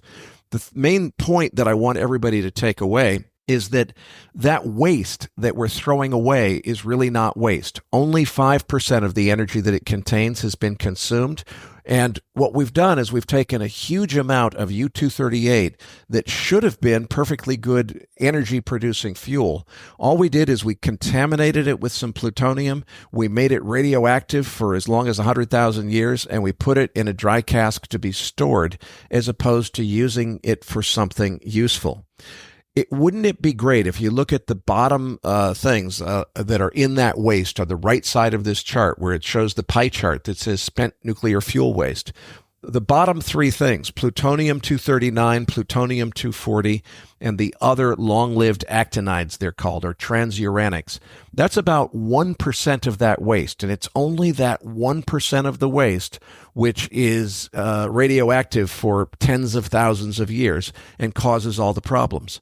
The main point that I want everybody to take away is that waste that we're throwing away is really not waste. Only 5% of the energy that it contains has been consumed. And what we've done is we've taken a huge amount of U-238 that should have been perfectly good energy-producing fuel. All we did is we contaminated it with some plutonium. We made it radioactive for as long as 100,000 years, and we put it in a dry cask to be stored, as opposed to using it for something useful. Wouldn't it be great if you look at the bottom things that are in that waste on the right side of this chart, where it shows the pie chart that says spent nuclear fuel waste? The bottom three things, plutonium-239, plutonium-240, and the other long-lived actinides, they're called, or transuranics. That's about 1% of that waste, and it's only that 1% of the waste which is radioactive for tens of thousands of years and causes all the problems.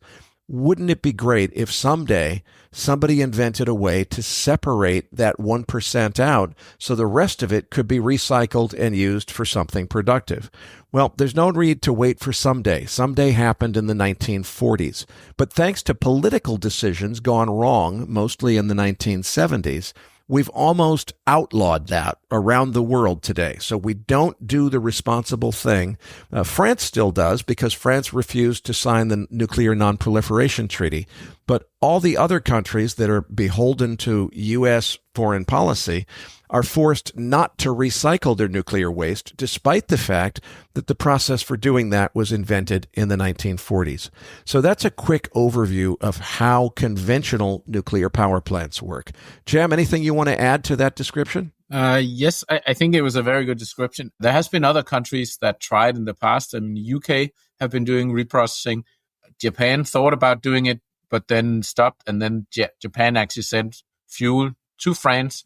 Wouldn't it be great if someday somebody invented a way to separate that 1% out so the rest of it could be recycled and used for something productive? Well, there's no need to wait for someday. Someday happened in the 1940s. But thanks to political decisions gone wrong, mostly in the 1970s, we've almost outlawed that around the world today. So we don't do the responsible thing. France still does, because France refused to sign the Nuclear Non-Proliferation Treaty. But all the other countries that are beholden to U.S. foreign policy are forced not to recycle their nuclear waste, despite the fact that the process for doing that was invented in the 1940s. So that's a quick overview of how conventional nuclear power plants work. Jam, anything you want to add to that description? Yes, I think it was a very good description. There has been other countries that tried in the past. I mean, the UK have been doing reprocessing. Japan thought about doing it, but then stopped. And then Japan actually sent fuel to France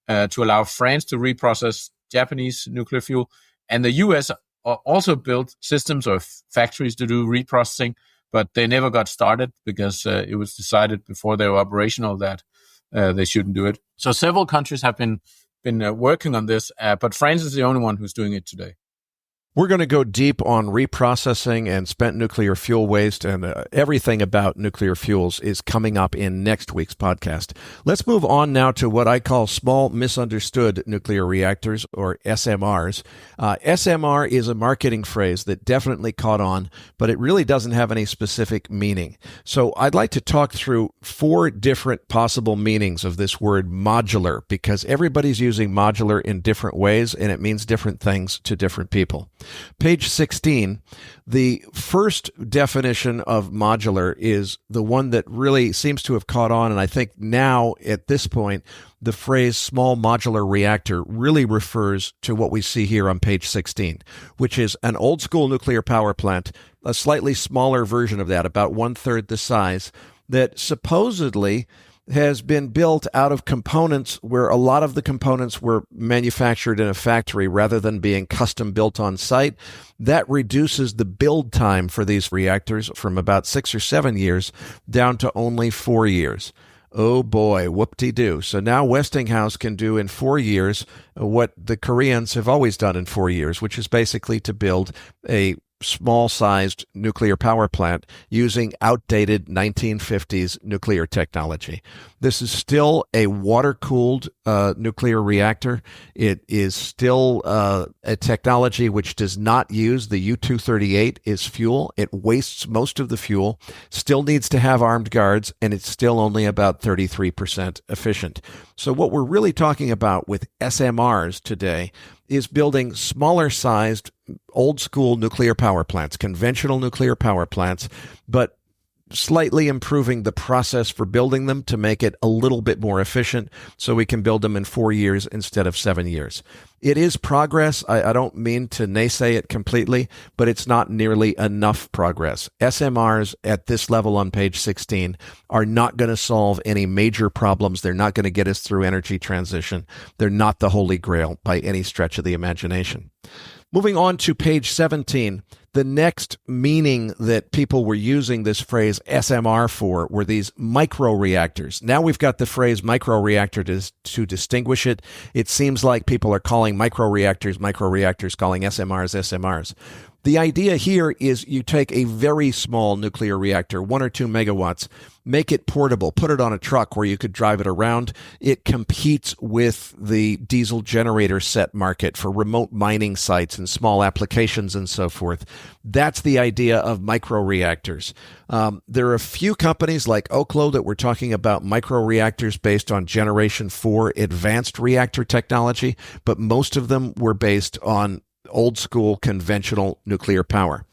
to allow France to reprocess Japanese nuclear fuel. And the US also built systems or factories to do reprocessing, but they never got started because it was decided before they were operational that they shouldn't do it. So several countries have been working on this, but France is the only one who's doing it today. We're going to go deep on reprocessing and spent nuclear fuel waste, and everything about nuclear fuels is coming up in next week's podcast. Let's move on now to what I call small misunderstood nuclear reactors, or SMRs. SMR is a marketing phrase that definitely caught on, but it really doesn't have any specific meaning. So I'd like to talk through 4 different possible meanings of this word modular, because everybody's using modular in different ways, and it means different things to different people. Page 16, the first definition of modular is the one that really seems to have caught on, and I think now, at this point, the phrase small modular reactor really refers to what we see here on page 16, which is an old-school nuclear power plant, a slightly smaller version of that, about 1/3 the size, that supposedly has been built out of components where a lot of the components were manufactured in a factory rather than being custom built on site. That reduces the build time for these reactors from about 6 or 7 years down to only 4 years. Oh boy, whoop-de-doo. So now Westinghouse can do in 4 years what the Koreans have always done in 4 years, which is basically to build a small-sized nuclear power plant using outdated 1950s nuclear technology. This is still a water-cooled nuclear reactor. It is still a technology which does not use the U-238 as fuel. It wastes most of the fuel, still needs to have armed guards, and it's still only about 33% efficient. So what we're really talking about with SMRs today is building smaller-sized, old-school nuclear power plants, conventional nuclear power plants, but slightly improving the process for building them to make it a little bit more efficient so we can build them in 4 years instead of 7 years. It is progress. I don't mean to naysay it completely, but it's not nearly enough progress. SMRs at this level on page 16 are not going to solve any major problems. They're not going to get us through energy transition. They're not the holy grail by any stretch of the imagination. Moving on to page 17, the next meaning that people were using this phrase SMR for were these microreactors. Now we've got the phrase microreactor to distinguish it. It seems like people are calling microreactors, calling SMRs. The idea here is you take a very small nuclear reactor, 1 or 2 megawatts, make it portable, put it on a truck where you could drive it around. It competes with the diesel generator set market for remote mining sites and small applications and so forth. That's the idea of microreactors. There are a few companies like Oklo that were talking about microreactors based on Generation 4 advanced reactor technology, but most of them were based on old school conventional nuclear power.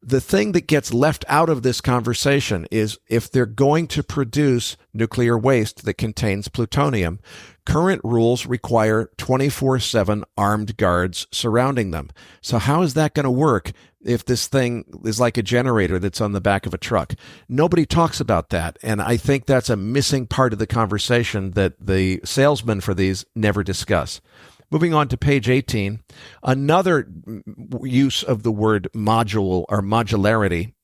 The thing that gets left out of this conversation is if they're going to produce nuclear waste that contains plutonium, current rules require 24/7 armed guards surrounding them. So how is that going to work if this thing is like a generator that's on the back of a truck? Nobody talks about that, and I think that's a missing part of the conversation that the salesmen for these never discuss. Moving on to page 18, another use of the word module or modularity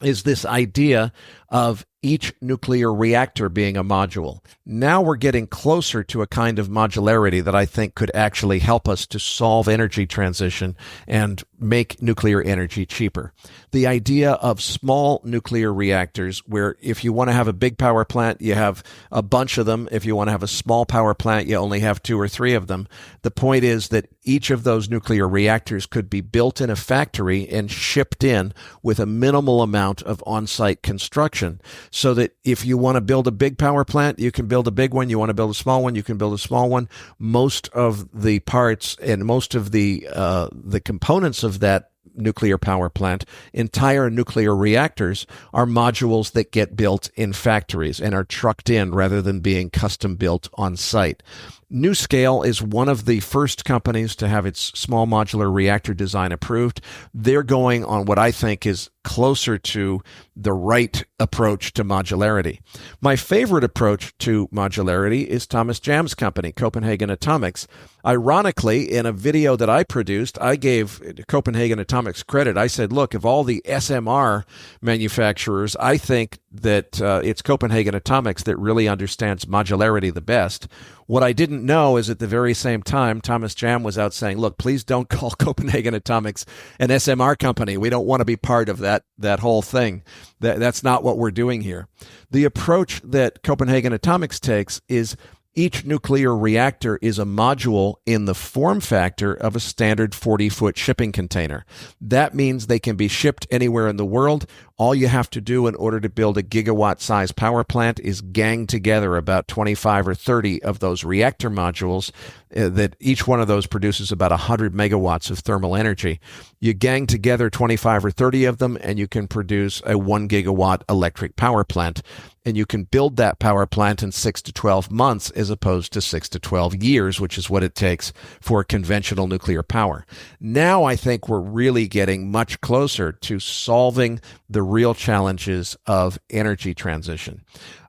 is this idea of each nuclear reactor being a module. Now we're getting closer to a kind of modularity that I think could actually help us to solve energy transition and make nuclear energy cheaper. The idea of small nuclear reactors where if you want to have a big power plant, you have a bunch of them. If you want to have a small power plant, you only have 2 or 3 of them. The point is that each of those nuclear reactors could be built in a factory and shipped in with a minimal amount of on-site construction, so that if you want to build a big power plant, you can build a big one. You want to build a small one, you can build a small one. Most of the parts and most of the components of that nuclear power plant, entire nuclear reactors, are modules that get built in factories and are trucked in rather than being custom built on site. NuScale is one of the first companies to have its small modular reactor design approved. They're going on what I think is closer to the right approach to modularity. My favorite approach to modularity is Thomas Jam's company, Copenhagen Atomics. Ironically, in a video that I produced, I gave Copenhagen Atomics credit. I said, look, of all the SMR manufacturers, I think that it's Copenhagen Atomics that really understands modularity the best. What I didn't know is at the very same time, Thomas Jam was out saying, look, please don't call Copenhagen Atomics an SMR company. We don't want to be part of that whole thing. That's not what we're doing here. The approach that Copenhagen Atomics takes is each nuclear reactor is a module in the form factor of a standard 40-foot shipping container. That means they can be shipped anywhere in the world. All you have to do in order to build a gigawatt-sized power plant is gang together about 25 or 30 of those reactor modules that each one of those produces about 100 megawatts of thermal energy. You gang together 25 or 30 of them, and you can produce a 1 gigawatt electric power plant. And you can build that power plant in 6 to 12 months as opposed to 6 to 12 years, which is what it takes for conventional nuclear power. Now I think we're really getting much closer to solving the real challenges of energy transition.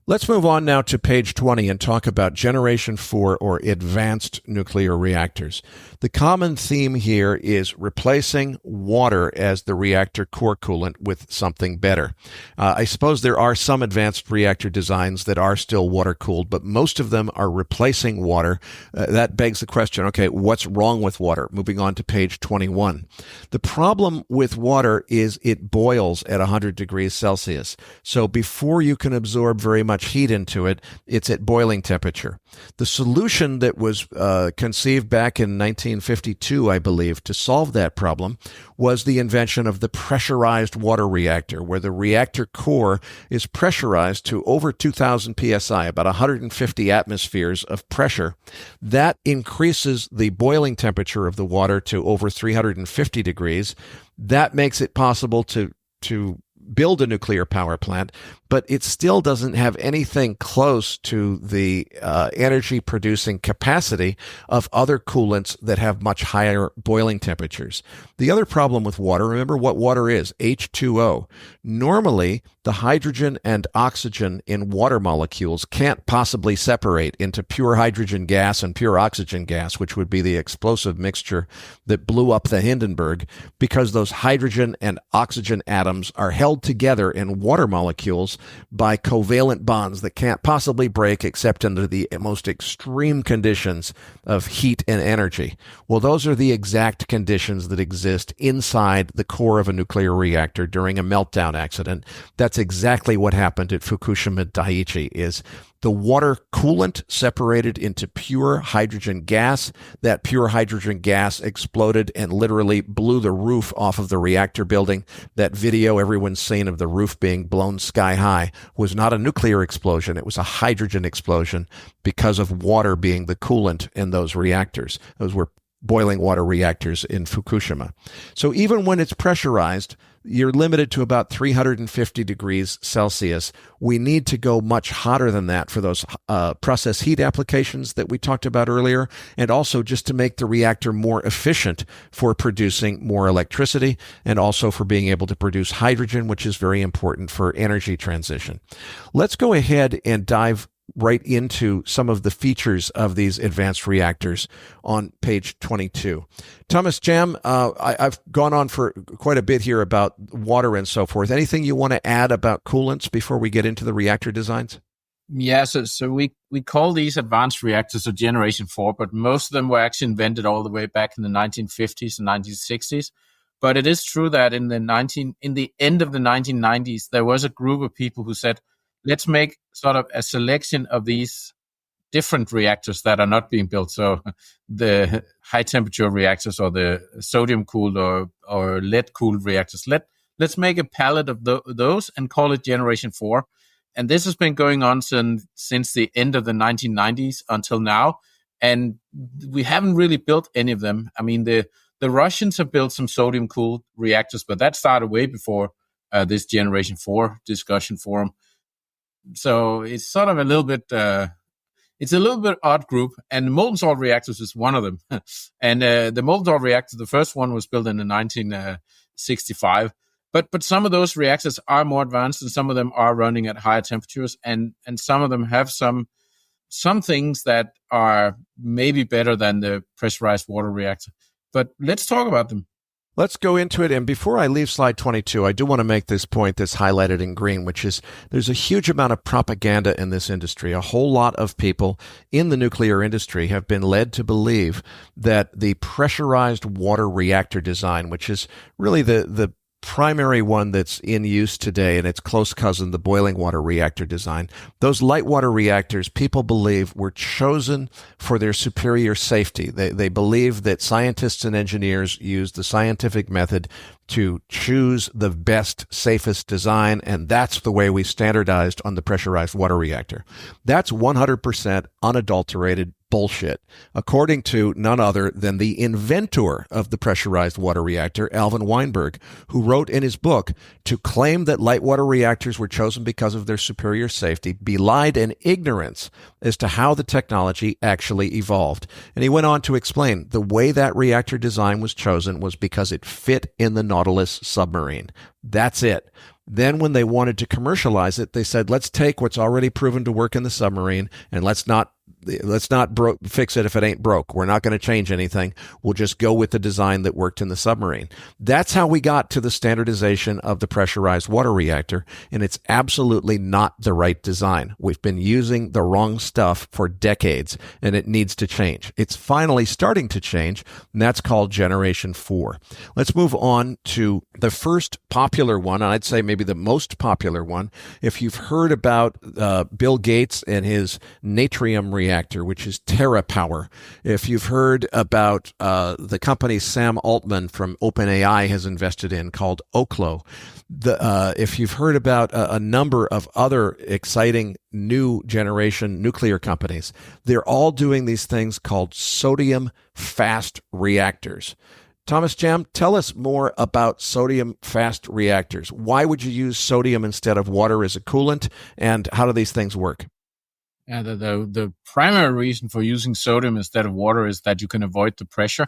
Let's move on now to page 20 and talk about Generation 4 or advanced nuclear reactors. The common theme here is replacing water as the reactor core coolant with something better. I suppose there are some advanced reactor designs that are still water-cooled, but most of them are replacing water. That begs the question, okay, what's wrong with water? Moving on to page 21. The problem with water is it boils at 100 degrees Celsius. So before you can absorb very much heat into it, it's at boiling temperature. The solution that was conceived back in 1952, I believe, to solve that problem was the invention of the pressurized water reactor, where the reactor core is pressurized to over 2,000 psi, about 150 atmospheres of pressure. That increases the boiling temperature of the water to over 350 degrees. That makes it possible to build a nuclear power plant, but it still doesn't have anything close to the energy-producing capacity of other coolants that have much higher boiling temperatures. The other problem with water, remember what water is, H2O. Normally, the hydrogen and oxygen in water molecules can't possibly separate into pure hydrogen gas and pure oxygen gas, which would be the explosive mixture that blew up the Hindenburg, because those hydrogen and oxygen atoms are held together in water molecules by covalent bonds that can't possibly break except under the most extreme conditions of heat and energy. Well, those are the exact conditions that exist inside the core of a nuclear reactor during a meltdown accident. That's exactly what happened at Fukushima Daiichi, is the water coolant separated into pure hydrogen gas. That pure hydrogen gas exploded and literally blew the roof off of the reactor building. That video everyone's seen of the roof being blown sky high was not a nuclear explosion. It was a hydrogen explosion because of water being the coolant in those reactors. Those were boiling water reactors in Fukushima. So even when it's pressurized, you're limited to about 350 degrees Celsius. We need to go much hotter than that for those process heat applications that we talked about earlier, and also just to make the reactor more efficient for producing more electricity and also for being able to produce hydrogen, which is very important for energy transition. Let's go ahead and dive right into some of the features of these advanced reactors on page 22. Thomas Jam, I've gone on for quite a bit here about water and so forth. Anything you want to add about coolants before we get into the reactor designs? Yeah, so we call these advanced reactors or Generation 4, but most of them were actually invented all the way back in the 1950s and 1960s. But it is true that in the end of the 1990s, there was a group of people who said, let's make sort of a selection of these different reactors that are not being built. So the high temperature reactors or the sodium cooled or lead cooled reactors. Let's make a palette of those and call it Generation 4. And this has been going on since the end of the 1990s until now. And we haven't really built any of them. I mean, the Russians have built some sodium cooled reactors, but that started way before this Generation 4 discussion forum. So it's sort of a little bit odd group, and molten salt reactors is one of them. And the molten salt reactor, the first one was built in 1965. But some of those reactors are more advanced, and some of them are running at higher temperatures, and some of them have some things that are maybe better than the pressurized water reactor. But let's talk about them. Let's go into it. And before I leave slide 22, I do want to make this point that's highlighted in green, which is there's a huge amount of propaganda in this industry. A whole lot of people in the nuclear industry have been led to believe that the pressurized water reactor design, which is really the primary one that's in use today, and its close cousin, the boiling water reactor design. Those light water reactors, people believe, were chosen for their superior safety. They believe that scientists and engineers used the scientific method to choose the best, safest design, and that's the way we standardized on the pressurized water reactor. That's 100% unadulterated bullshit, according to none other than the inventor of the pressurized water reactor, Alvin Weinberg, who wrote in his book, to claim that light water reactors were chosen because of their superior safety belied an ignorance as to how the technology actually evolved. And he went on to explain the way that reactor design was chosen was because it fit in the Nautilus submarine. That's it. Then when they wanted to commercialize it, they said, let's take what's already proven to work in the submarine and let's not fix it if it ain't broke. We're not going to change anything. We'll just go with the design that worked in the submarine. That's how we got to the standardization of the pressurized water reactor, and it's absolutely not the right design. We've been using the wrong stuff for decades, and it needs to change. It's finally starting to change, and that's called Generation 4. Let's move on to the first popular one, and I'd say maybe the most popular one. If you've heard about Bill Gates and his natrium reactor, which is TerraPower. If you've heard about the company Sam Altman from OpenAI has invested in called Oklo, if you've heard about a number of other exciting new generation nuclear companies, they're all doing these things called sodium fast reactors. Thomas Jam, tell us more about sodium fast reactors. Why would you use sodium instead of water as a coolant, and how do these things work? Yeah, the primary reason for using sodium instead of water is that you can avoid the pressure,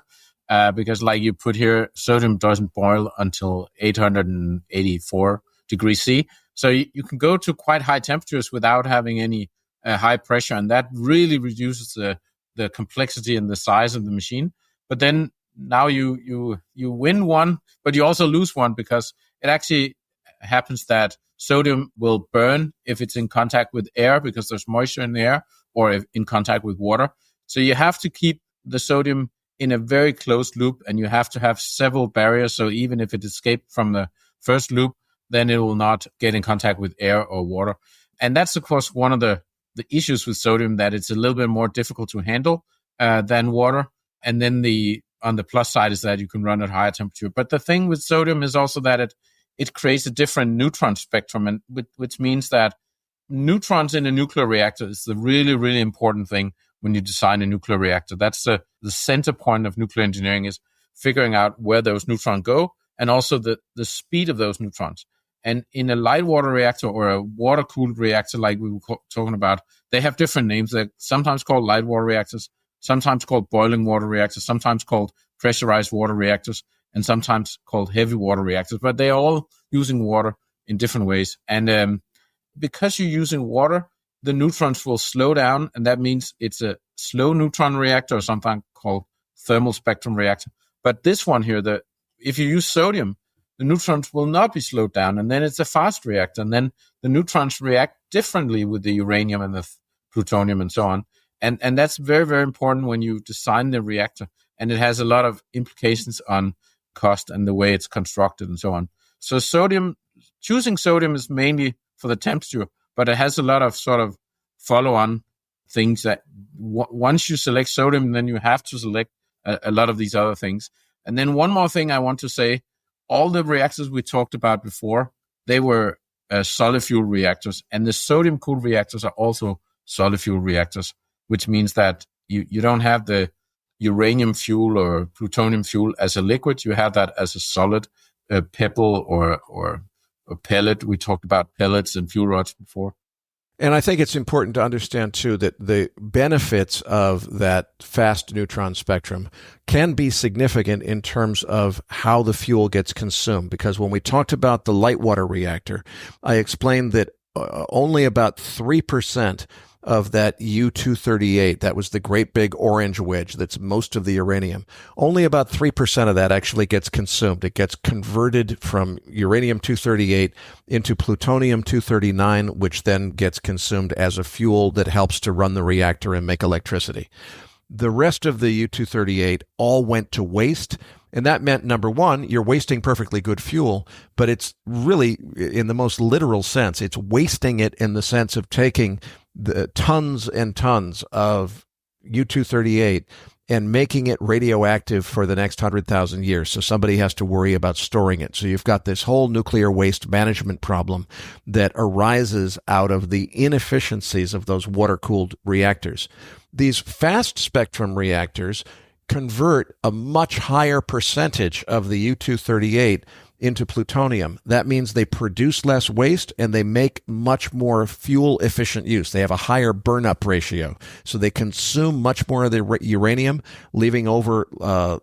because like you put here, sodium doesn't boil until 884 degrees C. So you can go to quite high temperatures without having any high pressure, and that really reduces the complexity and the size of the machine. But then now you win one, but you also lose one, because it actually happens that sodium will burn if it's in contact with air because there's moisture in the air, or if in contact with water. So you have to keep the sodium in a very closed loop, and you have to have several barriers. So even if it escaped from the first loop, then it will not get in contact with air or water. And that's, of course, one of the issues with sodium, that it's a little bit more difficult to handle than water. And then on the plus side is that you can run at higher temperature. But the thing with sodium is also that it creates a different neutron spectrum, and which means that neutrons in a nuclear reactor is the really, really important thing when you design a nuclear reactor. That's the center point of nuclear engineering, is figuring out where those neutrons go, and also the speed of those neutrons. And in a light water reactor or a water-cooled reactor like we were talking about, they have different names. They're sometimes called light water reactors, sometimes called boiling water reactors, sometimes called pressurized water reactors, and sometimes called heavy water reactors, but they're all using water in different ways. And because you're using water, the neutrons will slow down, and that means it's a slow neutron reactor, or sometimes called thermal spectrum reactor. But this one here, if you use sodium, the neutrons will not be slowed down, and then it's a fast reactor, and then the neutrons react differently with the uranium and the plutonium and so on. And that's very, very important when you design the reactor, and it has a lot of implications on cost and the way it's constructed and so on. So choosing sodium is mainly for the temperature, but it has a lot of sort of follow-on things that once you select sodium, then you have to select a lot of these other things. And then one more thing I want to say, all the reactors we talked about before, they were solid fuel reactors, and the sodium-cooled reactors are also solid fuel reactors, which means that you don't have the uranium fuel or plutonium fuel as a liquid. You have that as a solid pebble or a pellet. We talked about pellets and fuel rods before. And I think it's important to understand, too, that the benefits of that fast neutron spectrum can be significant in terms of how the fuel gets consumed. Because when we talked about the light water reactor, I explained that only about 3% of that U-238. That was the great big orange wedge that's most of the uranium. Only about 3% of that actually gets consumed. It gets converted from uranium-238 into plutonium-239, which then gets consumed as a fuel that helps to run the reactor and make electricity. The rest of the U-238 all went to waste, and that meant, number one, you're wasting perfectly good fuel, but it's really, in the most literal sense, it's wasting it in the sense of taking the tons and tons of U-238 and making it radioactive for the next 100,000 years. So somebody has to worry about storing it. So you've got this whole nuclear waste management problem that arises out of the inefficiencies of those water-cooled reactors. These fast spectrum reactors convert a much higher percentage of the U-238 into plutonium. That means they produce less waste and they make much more fuel efficient use. They have a higher burn-up ratio. So they consume much more of the uranium, leaving over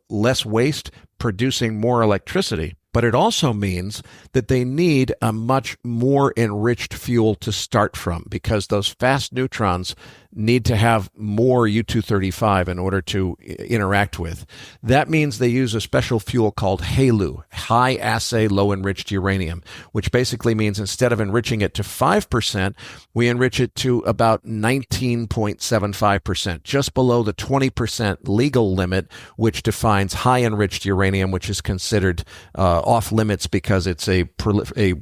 less waste, producing more electricity. But it also means that they need a much more enriched fuel to start from, because those fast neutrons need to have more U-235 in order to interact with. That means they use a special fuel called HALEU, high assay low enriched uranium, which basically means instead of enriching it to 5%, we enrich it to about 19.75%, just below the 20% legal limit, which defines high enriched uranium, which is considered off limits because it's a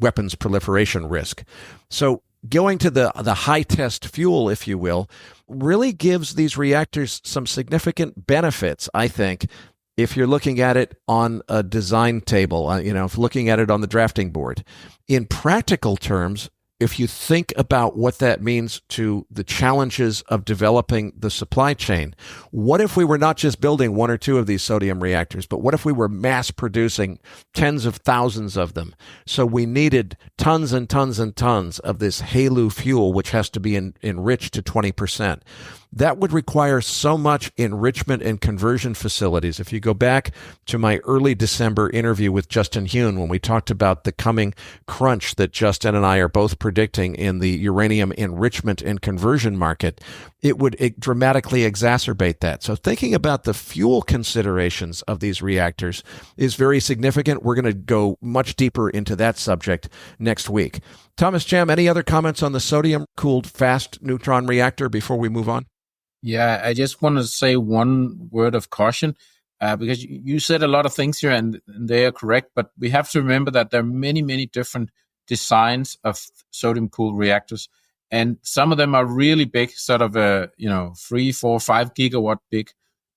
weapons proliferation risk. So going to the high test fuel, if you will, really gives these reactors some significant benefits, I think, if you're looking at it on a design table, if looking at it on the drafting board. In practical terms, if you think about what that means to the challenges of developing the supply chain, what if we were not just building one or two of these sodium reactors, but what if we were mass producing tens of thousands of them? So we needed tons and tons and tons of this HALEU fuel, which has to be enriched to 20%. That would require so much enrichment and conversion facilities. If you go back to my early December interview with Justin Hune, when we talked about the coming crunch that Justin and I are both predicting in the uranium enrichment and conversion market, it would dramatically exacerbate that. So thinking about the fuel considerations of these reactors is very significant. We're going to go much deeper into that subject next week. Thomas Cham, any other comments on the sodium-cooled fast neutron reactor before we move on? Yeah, I just want to say one word of caution, because you said a lot of things here and they are correct, but we have to remember that there are many, many different designs of sodium-cooled reactors. And some of them are really big, sort of 3, 4, 5 gigawatt big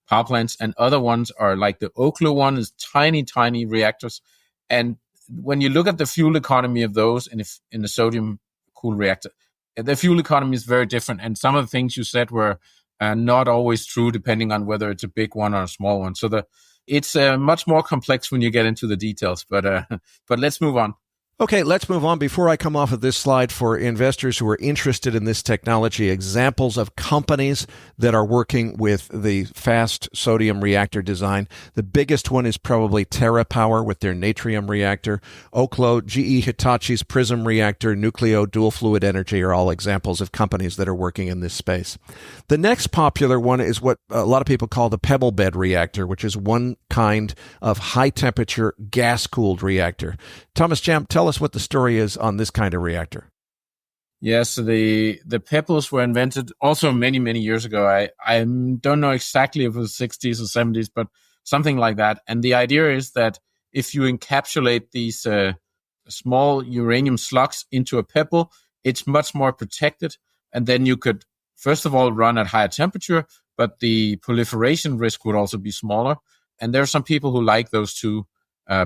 power plants. And other ones are like the Oklo one is tiny, tiny reactors. And when you look at the fuel economy of those in a sodium-cooled reactor, the fuel economy is very different. And some of the things you said were not always true, depending on whether it's a big one or a small one. So it's much more complex when you get into the details. But let's move on. Okay, let's move on. Before I come off of this slide, for investors who are interested in this technology, examples of companies that are working with the fast sodium reactor design. The biggest one is probably TerraPower with their Natrium reactor. Oklo, GE Hitachi's Prism reactor, Nucleo, Dual Fluid Energy are all examples of companies that are working in this space. The next popular one is what a lot of people call the pebble bed reactor, which is one kind of high-temperature gas-cooled reactor. Thomas Cham, tell us what the story is on this kind of reactor. Yes, the pebbles were invented also many, many years ago. I don't know exactly if it was 60s or 70s, but something like that. And the idea is that if you encapsulate these small uranium slugs into a pebble, it's much more protected. And then you could, first of all, run at higher temperature, but the proliferation risk would also be smaller. And there are some people who like those two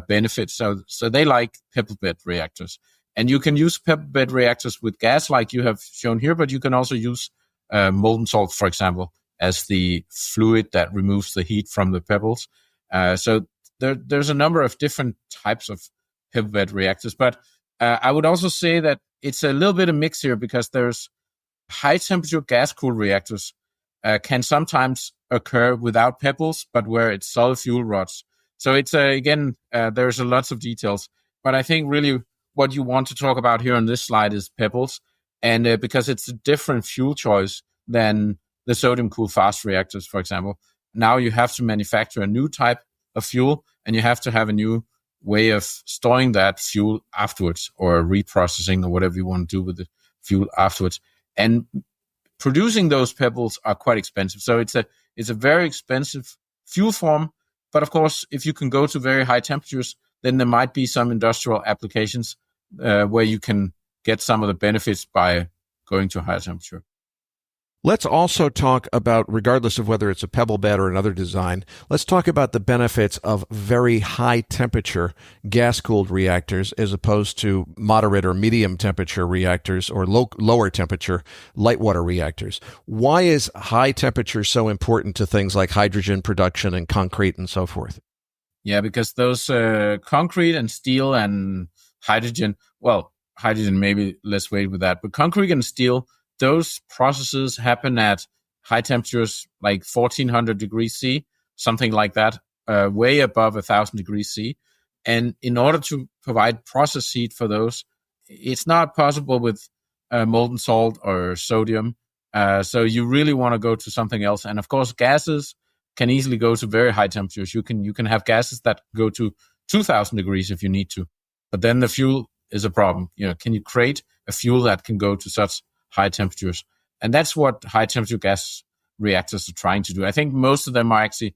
benefits. So they like pebble bed reactors. And you can use pebble bed reactors with gas like you have shown here, but you can also use molten salt, for example, as the fluid that removes the heat from the pebbles. So there's a number of different types of pebble bed reactors. But I would also say that it's a little bit of mix here, because there's high temperature gas cooled reactors can sometimes occur without pebbles, but where it's solid fuel rods. So it's, again, there's lots of details, but I think really what you want to talk about here on this slide is pebbles. And because it's a different fuel choice than the sodium-cooled fast reactors, for example, now you have to manufacture a new type of fuel, and you have to have a new way of storing that fuel afterwards, or reprocessing, or whatever you want to do with the fuel afterwards. And producing those pebbles are quite expensive. So it's a very expensive fuel form. But of course, if you can go to very high temperatures, then there might be some industrial applications where you can get some of the benefits by going to higher temperature. Let's also talk about, regardless of whether it's a pebble bed or another design, let's talk about the benefits of very high temperature gas-cooled reactors as opposed to moderate or medium temperature reactors or lower temperature light water reactors. Why is high temperature so important to things like hydrogen production and concrete and so forth? Yeah, because those concrete and steel and hydrogen, well, hydrogen maybe let's wait with that, but concrete and steel, those processes happen at high temperatures, like 1400 degrees C, something like that, way above 1000 degrees C. And in order to provide process heat for those, it's not possible with molten salt or sodium. So you really want to go to something else. And of course, gases can easily go to very high temperatures. You can have gases that go to 2000 degrees if you need to. But then the fuel is a problem. Can you create a fuel that can go to such high temperatures? And that's what high temperature gas reactors are trying to do. I think most of them are actually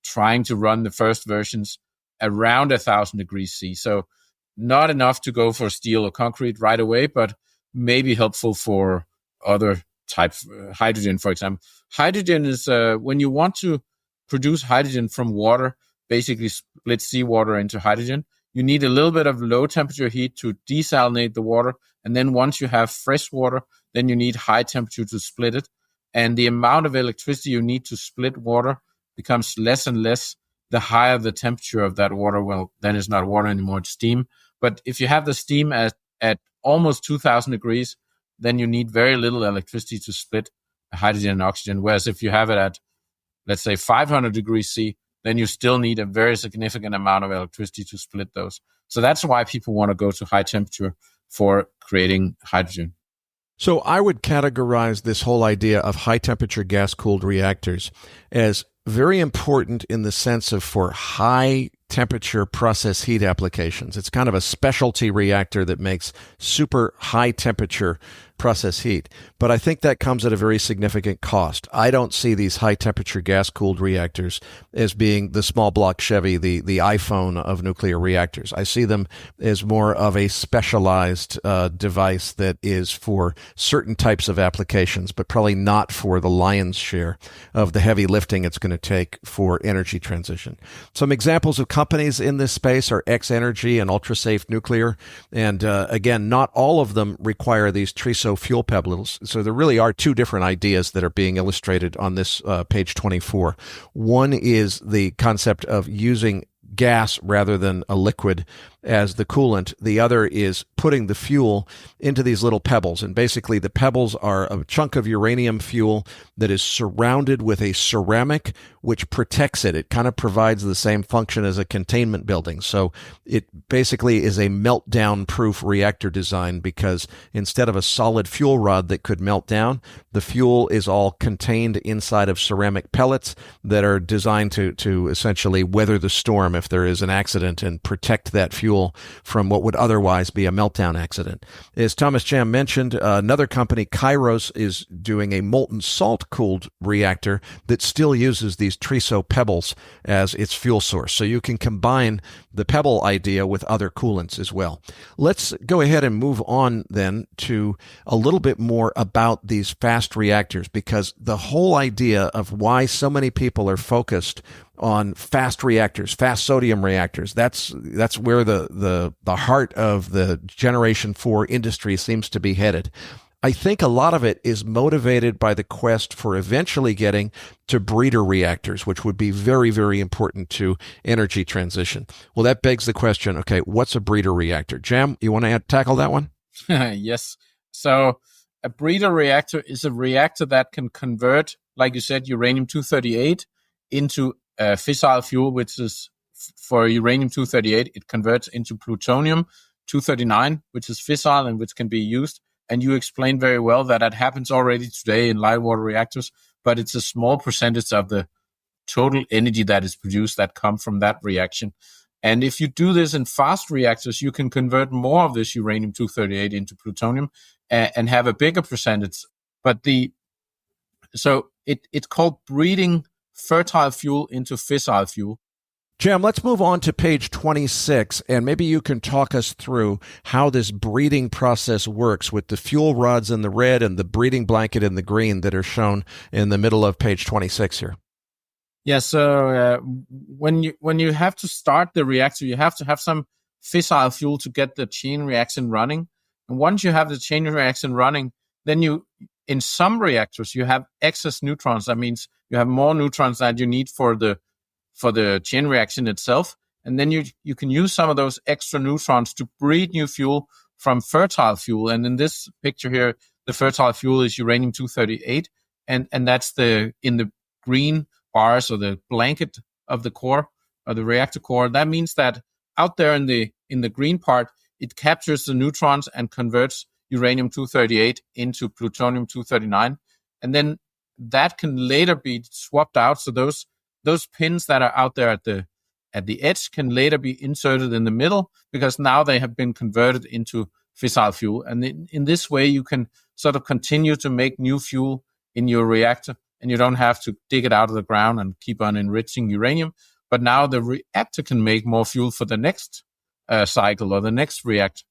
trying to run the first versions around 1000 degrees C. So not enough to go for steel or concrete right away, but maybe helpful for other types. Hydrogen, for example. Hydrogen is when you want to produce hydrogen from water, basically split seawater into hydrogen, you need a little bit of low temperature heat to desalinate the water. And then once you have fresh water, then you need high temperature to split it. And the amount of electricity you need to split water becomes less and less the higher the temperature of that water. Well, then it's not water anymore, it's steam. But if you have the steam at almost 2000 degrees, then you need very little electricity to split hydrogen and oxygen. Whereas if you have it at, let's say, 500 degrees C, then you still need a very significant amount of electricity to split those. So that's why people want to go to high temperature for creating hydrogen. So I would categorize this whole idea of high-temperature gas-cooled reactors as very important in the sense of for high-temperature process heat applications. It's kind of a specialty reactor that makes super high-temperature process heat. But I think that comes at a very significant cost. I don't see these high-temperature gas-cooled reactors as being the small block Chevy, the iPhone of nuclear reactors. I see them as more of a specialized device that is for certain types of applications, but probably not for the lion's share of the heavy lifting it's going to take for energy transition. Some examples of companies in this space are X-Energy and Ultrasafe Nuclear. And again, not all of them require these TRISO fuel pebbles. So there really are two different ideas that are being illustrated on this page 24. One is the concept of using gas rather than a liquid as the coolant. The other is putting the fuel into these little pebbles. And basically the pebbles are a chunk of uranium fuel that is surrounded with a ceramic which protects it. It kind of provides the same function as a containment building. So it basically is a meltdown proof reactor design, because instead of a solid fuel rod that could melt down, the fuel is all contained inside of ceramic pellets that are designed to essentially weather the storm if there is an accident and protect that fuel from what would otherwise be a meltdown accident. As Thomas Jam mentioned, another company, Kairos, is doing a molten salt cooled reactor that still uses these TRISO pebbles as its fuel source. So you can combine the pebble idea with other coolants as well. Let's go ahead and move on then to a little bit more about these fast reactors, because the whole idea of why so many people are focused on fast reactors, fast sodium reactors, that's where the heart of the Generation 4 industry seems to be headed. I think a lot of it is motivated by the quest for eventually getting to breeder reactors, which would be very, very important to energy transition. Well, that begs the question, okay, what's a breeder reactor? Jam, you want to tackle that one? Yes. So a breeder reactor is a reactor that can convert, like you said, uranium-238 into fissile fuel, which is for uranium-238, it converts into plutonium-239, which is fissile and which can be used And you explained very well that happens already today in light water reactors, but it's a small percentage of the total energy that is produced that come from that reaction. And if you do this in fast reactors, you can convert more of this uranium-238 into plutonium and have a bigger percentage. But it's called breeding fertile fuel into fissile fuel. Jim, let's move on to page 26, and maybe you can talk us through how this breeding process works with the fuel rods in the red and the breeding blanket in the green that are shown in the middle of page 26 here. Yeah, so when you have to start the reactor, you have to have some fissile fuel to get the chain reaction running. And once you have the chain reaction running, then in some reactors, you have excess neutrons. That means you have more neutrons that you need for the chain reaction itself. And then you can use some of those extra neutrons to breed new fuel from fertile fuel. And in this picture here, the fertile fuel is uranium-238. And that's in the green bars or the blanket of the core, or the reactor core. That means that out there in the green part, it captures the neutrons and converts uranium-238 into plutonium-239. And then that can later be swapped out. So those pins that are out there at the edge can later be inserted in the middle, because now they have been converted into fissile fuel. And in this way, you can sort of continue to make new fuel in your reactor, and you don't have to dig it out of the ground and keep on enriching uranium. But now the reactor can make more fuel for the next cycle or the next reactor.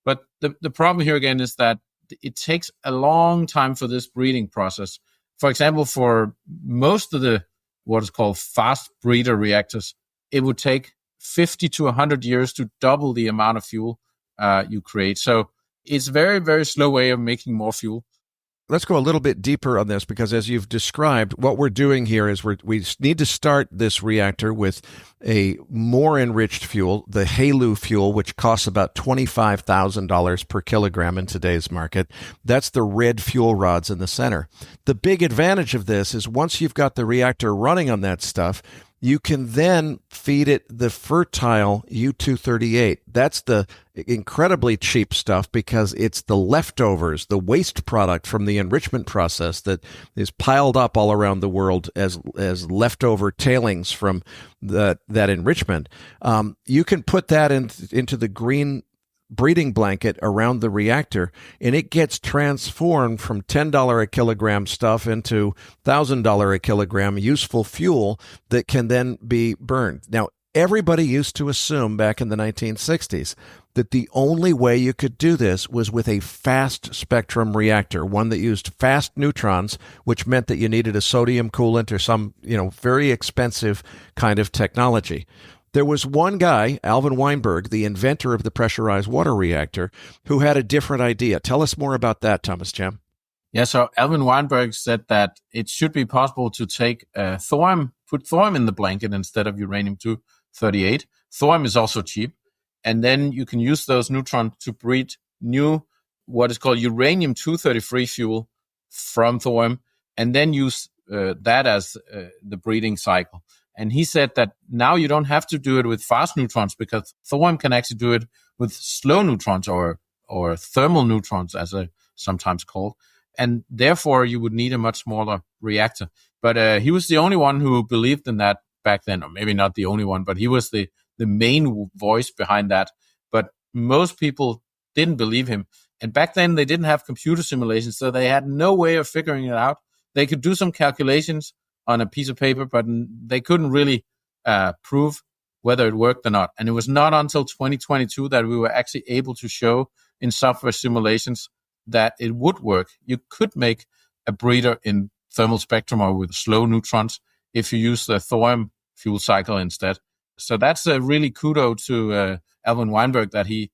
But the problem here again is that it takes a long time for this breeding process. For example, for most of the what is called fast breeder reactors, it would take 50 to 100 years to double the amount of fuel you create. So it's a very, very slow way of making more fuel. Let's go a little bit deeper on this, because as you've described, what we're doing here is we need to start this reactor with a more enriched fuel, the HALEU fuel, which costs about $25,000 per kilogram in today's market. That's the red fuel rods in the center. The big advantage of this is once you've got the reactor running on that stuff, you can then feed it the fertile U-238. That's the incredibly cheap stuff, because it's the leftovers, the waste product from the enrichment process that is piled up all around the world as leftover tailings from that enrichment. You can put that into the green breeding blanket around the reactor, and it gets transformed from $10 a kilogram stuff into $1,000 a kilogram useful fuel that can then be burned. Now, everybody used to assume back in the 1960s that the only way you could do this was with a fast spectrum reactor, one that used fast neutrons, which meant that you needed a sodium coolant or some, very expensive kind of technology. There was one guy, Alvin Weinberg, the inventor of the pressurized water reactor, who had a different idea. Tell us more about that, Thomas Jam. Yeah, so Alvin Weinberg said that it should be possible to take thorium, put thorium in the blanket instead of uranium-238. Thorium is also cheap. And then you can use those neutrons to breed new, what is called uranium-233 fuel from thorium, and then use that as the breeding cycle. And he said that now you don't have to do it with fast neutrons, because thorium can actually do it with slow neutrons or thermal neutrons, as they're sometimes called. And therefore, you would need a much smaller reactor. But he was the only one who believed in that back then, or maybe not the only one, but he was the main voice behind that. But most people didn't believe him. And back then, they didn't have computer simulations, so they had no way of figuring it out. They could do some calculations on a piece of paper, but they couldn't really prove whether it worked or not. And it was not until 2022 that we were actually able to show in software simulations that it would work. You could make a breeder in thermal spectrum or with slow neutrons if you use the thorium fuel cycle instead. So that's a really kudos to Alvin Weinberg, that he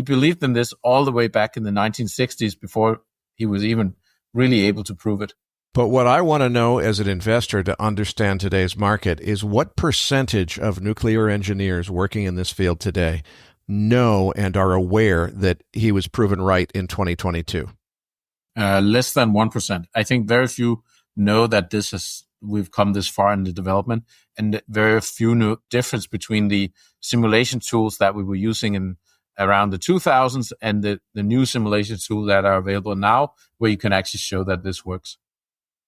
believed in this all the way back in the 1960s before he was even really able to prove it. But what I want to know as an investor to understand today's market is what percentage of nuclear engineers working in this field today know and are aware that he was proven right in 2022? Less than 1%. I think very few know that we've come this far in the development, and very few know difference between the simulation tools that we were using in around the 2000s and the new simulation tools that are available now, where you can actually show that this works.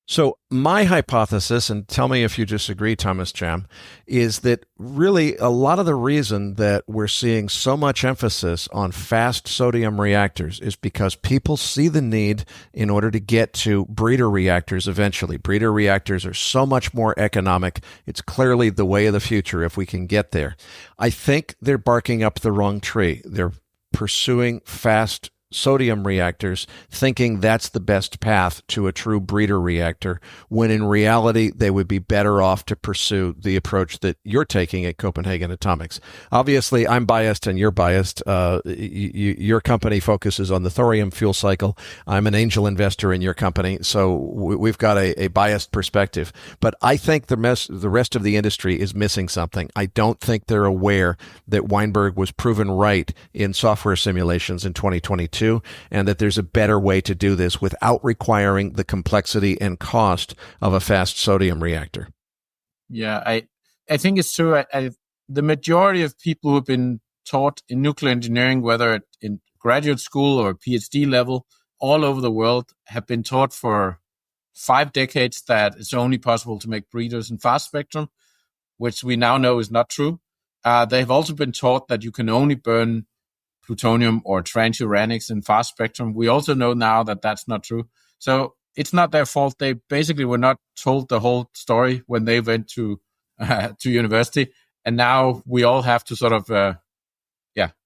So my hypothesis, and tell me if you disagree, Thomas Jam, is that really a lot of the reason that we're seeing so much emphasis on fast sodium reactors is because people see the need in order to get to breeder reactors eventually. Breeder reactors are so much more economic. It's clearly the way of the future if we can get there. I think they're barking up the wrong tree. They're pursuing fast sodium reactors, thinking that's the best path to a true breeder reactor, when in reality they would be better off to pursue the approach that you're taking at Copenhagen Atomics. Obviously, I'm biased and you're biased. Your company focuses on the thorium fuel cycle. I'm an angel investor in your company, so we've got a biased perspective. But I think the rest of the industry is missing something. I don't think they're aware that Weinberg was proven right in software simulations in 2022. And that there's a better way to do this without requiring the complexity and cost of a fast sodium reactor. Yeah, I think it's true. The majority of people who have been taught in nuclear engineering, whether in graduate school or PhD level, all over the world, have been taught for 5 decades that it's only possible to make breeders in fast spectrum, which we now know is not true. They've also been taught that you can only burn plutonium or transuranics in fast spectrum. We also know now that that's not true. So it's not their fault. They basically were not told the whole story when they went to university. And now we all have to sort of,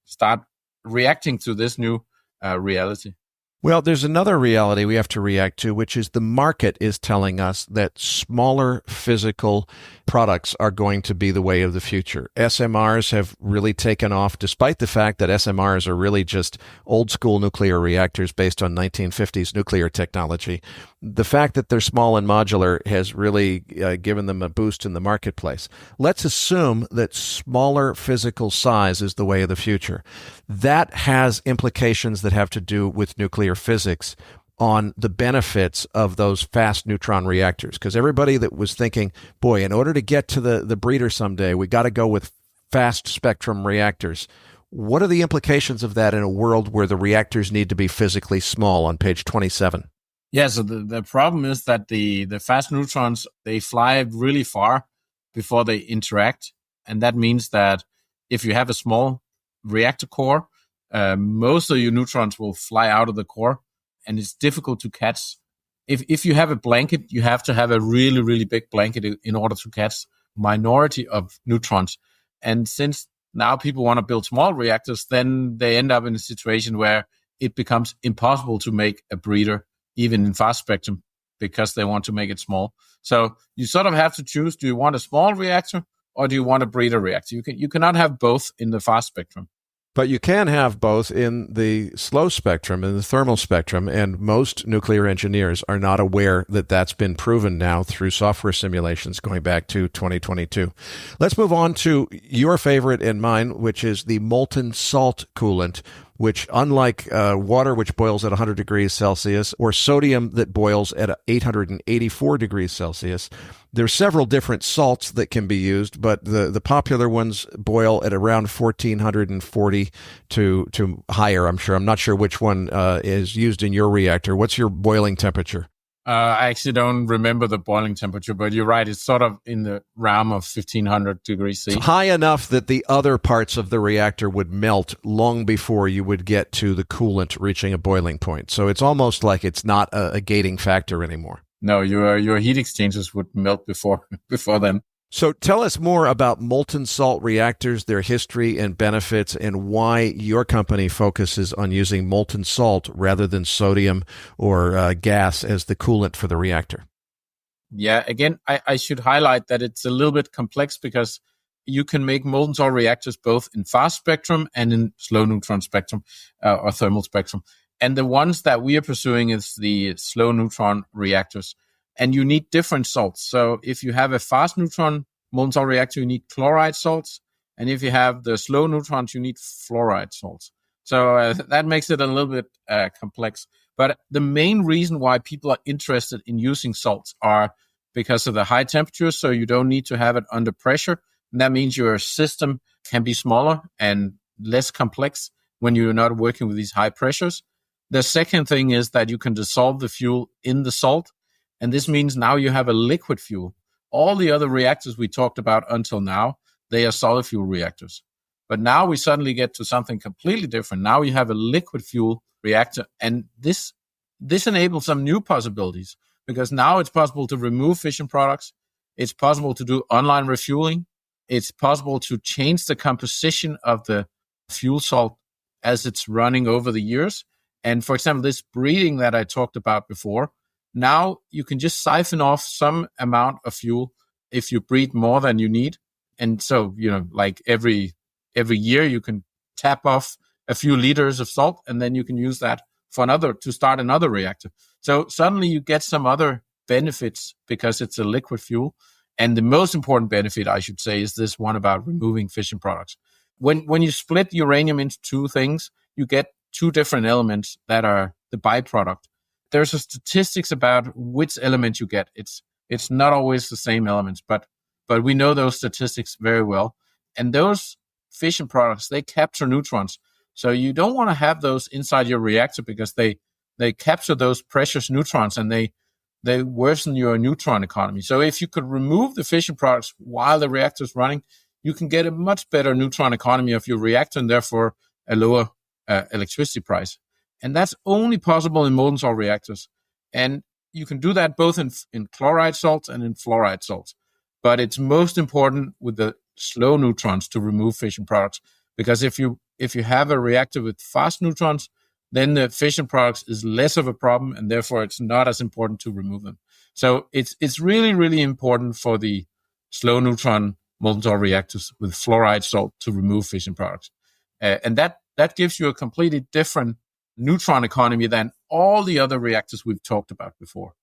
start reacting to this new reality. Well, there's another reality we have to react to, which is the market is telling us that smaller physical products are going to be the way of the future. SMRs have really taken off, despite the fact that SMRs are really just old school nuclear reactors based on 1950s nuclear technology. The fact that they're small and modular has really given them a boost in the marketplace. Let's assume that smaller physical size is the way of the future. That has implications that have to do with nuclear physics on the benefits of those fast neutron reactors. Because everybody that was thinking, boy, in order to get to the breeder someday, we got to go with fast spectrum reactors. What are the implications of that in a world where the reactors need to be physically small on page 27? Yeah, so the problem is that the fast neutrons, they fly really far before they interact. And that means that if you have a small reactor core, most of your neutrons will fly out of the core, and it's difficult to catch. If you have a blanket, you have to have a really, really big blanket in order to catch minority of neutrons. And since now people want to build small reactors, then they end up in a situation where it becomes impossible to make a breeder, even in fast spectrum, because they want to make it small. So you sort of have to choose, do you want a small reactor or do you want a breeder reactor? You cannot have both in the fast spectrum. But you can have both in the slow spectrum, in the thermal spectrum, and most nuclear engineers are not aware that that's been proven now through software simulations going back to 2022. Let's move on to your favorite and mine, which is the molten salt coolant, which, unlike water, which boils at 100 degrees Celsius, or sodium that boils at 884 degrees Celsius, there are several different salts that can be used, but the popular ones boil at around 1440 to higher, I'm sure. I'm not sure which one is used in your reactor. What's your boiling temperature? I actually don't remember the boiling temperature, but you're right. It's sort of in the realm of 1500 degrees C. It's high enough that the other parts of the reactor would melt long before you would get to the coolant reaching a boiling point. So it's almost like it's not a gating factor anymore. No, your heat exchangers would melt before then. So tell us more about molten salt reactors, their history and benefits, and why your company focuses on using molten salt rather than sodium or gas as the coolant for the reactor. Yeah, again, I should highlight that it's a little bit complex because you can make molten salt reactors both in fast spectrum and in slow neutron spectrum or thermal spectrum. And the ones that we are pursuing is the slow neutron reactors. And you need different salts. So if you have a fast neutron molten salt reactor, you need chloride salts. And if you have the slow neutrons, you need fluoride salts. So that makes it a little bit complex. But the main reason why people are interested in using salts are because of the high temperatures. So you don't need to have it under pressure. And that means your system can be smaller and less complex. when you're not working with these high pressures. The second thing is that you can dissolve the fuel in the salt. And this means now you have a liquid fuel. All the other reactors we talked about until now, they are solid fuel reactors. But now we suddenly get to something completely different. Now you have a liquid fuel reactor. And this enables some new possibilities, because now it's possible to remove fission products. It's possible to do online refueling. It's possible to change the composition of the fuel salt as it's running over the years. And for example, this breeding that I talked about before, now you can just siphon off some amount of fuel if you breed more than you need. And so, like every year you can tap off a few liters of salt, and then you can use that to start another reactor. So suddenly you get some other benefits because it's a liquid fuel. And the most important benefit, I should say, is this one about removing fission products. When you split uranium into two things, you get two different elements that are the byproduct. There's a statistics about which element you get. It's not always the same elements, but we know those statistics very well. And those fission products, they capture neutrons. So you don't want to have those inside your reactor because they capture those precious neutrons and they worsen your neutron economy. So if you could remove the fission products while the reactor is running, you can get a much better neutron economy of your reactor and therefore a lower electricity price. And that's only possible in molten salt reactors. And you can do that both in chloride salts and in fluoride salts. But it's most important with the slow neutrons to remove fission products, because if you have a reactor with fast neutrons, then the fission products is less of a problem, and therefore it's not as important to remove them. So it's really, really important for the slow neutron molten salt reactors with fluoride salt to remove fission products. And that gives you a completely different neutron economy than all the other reactors we've talked about before.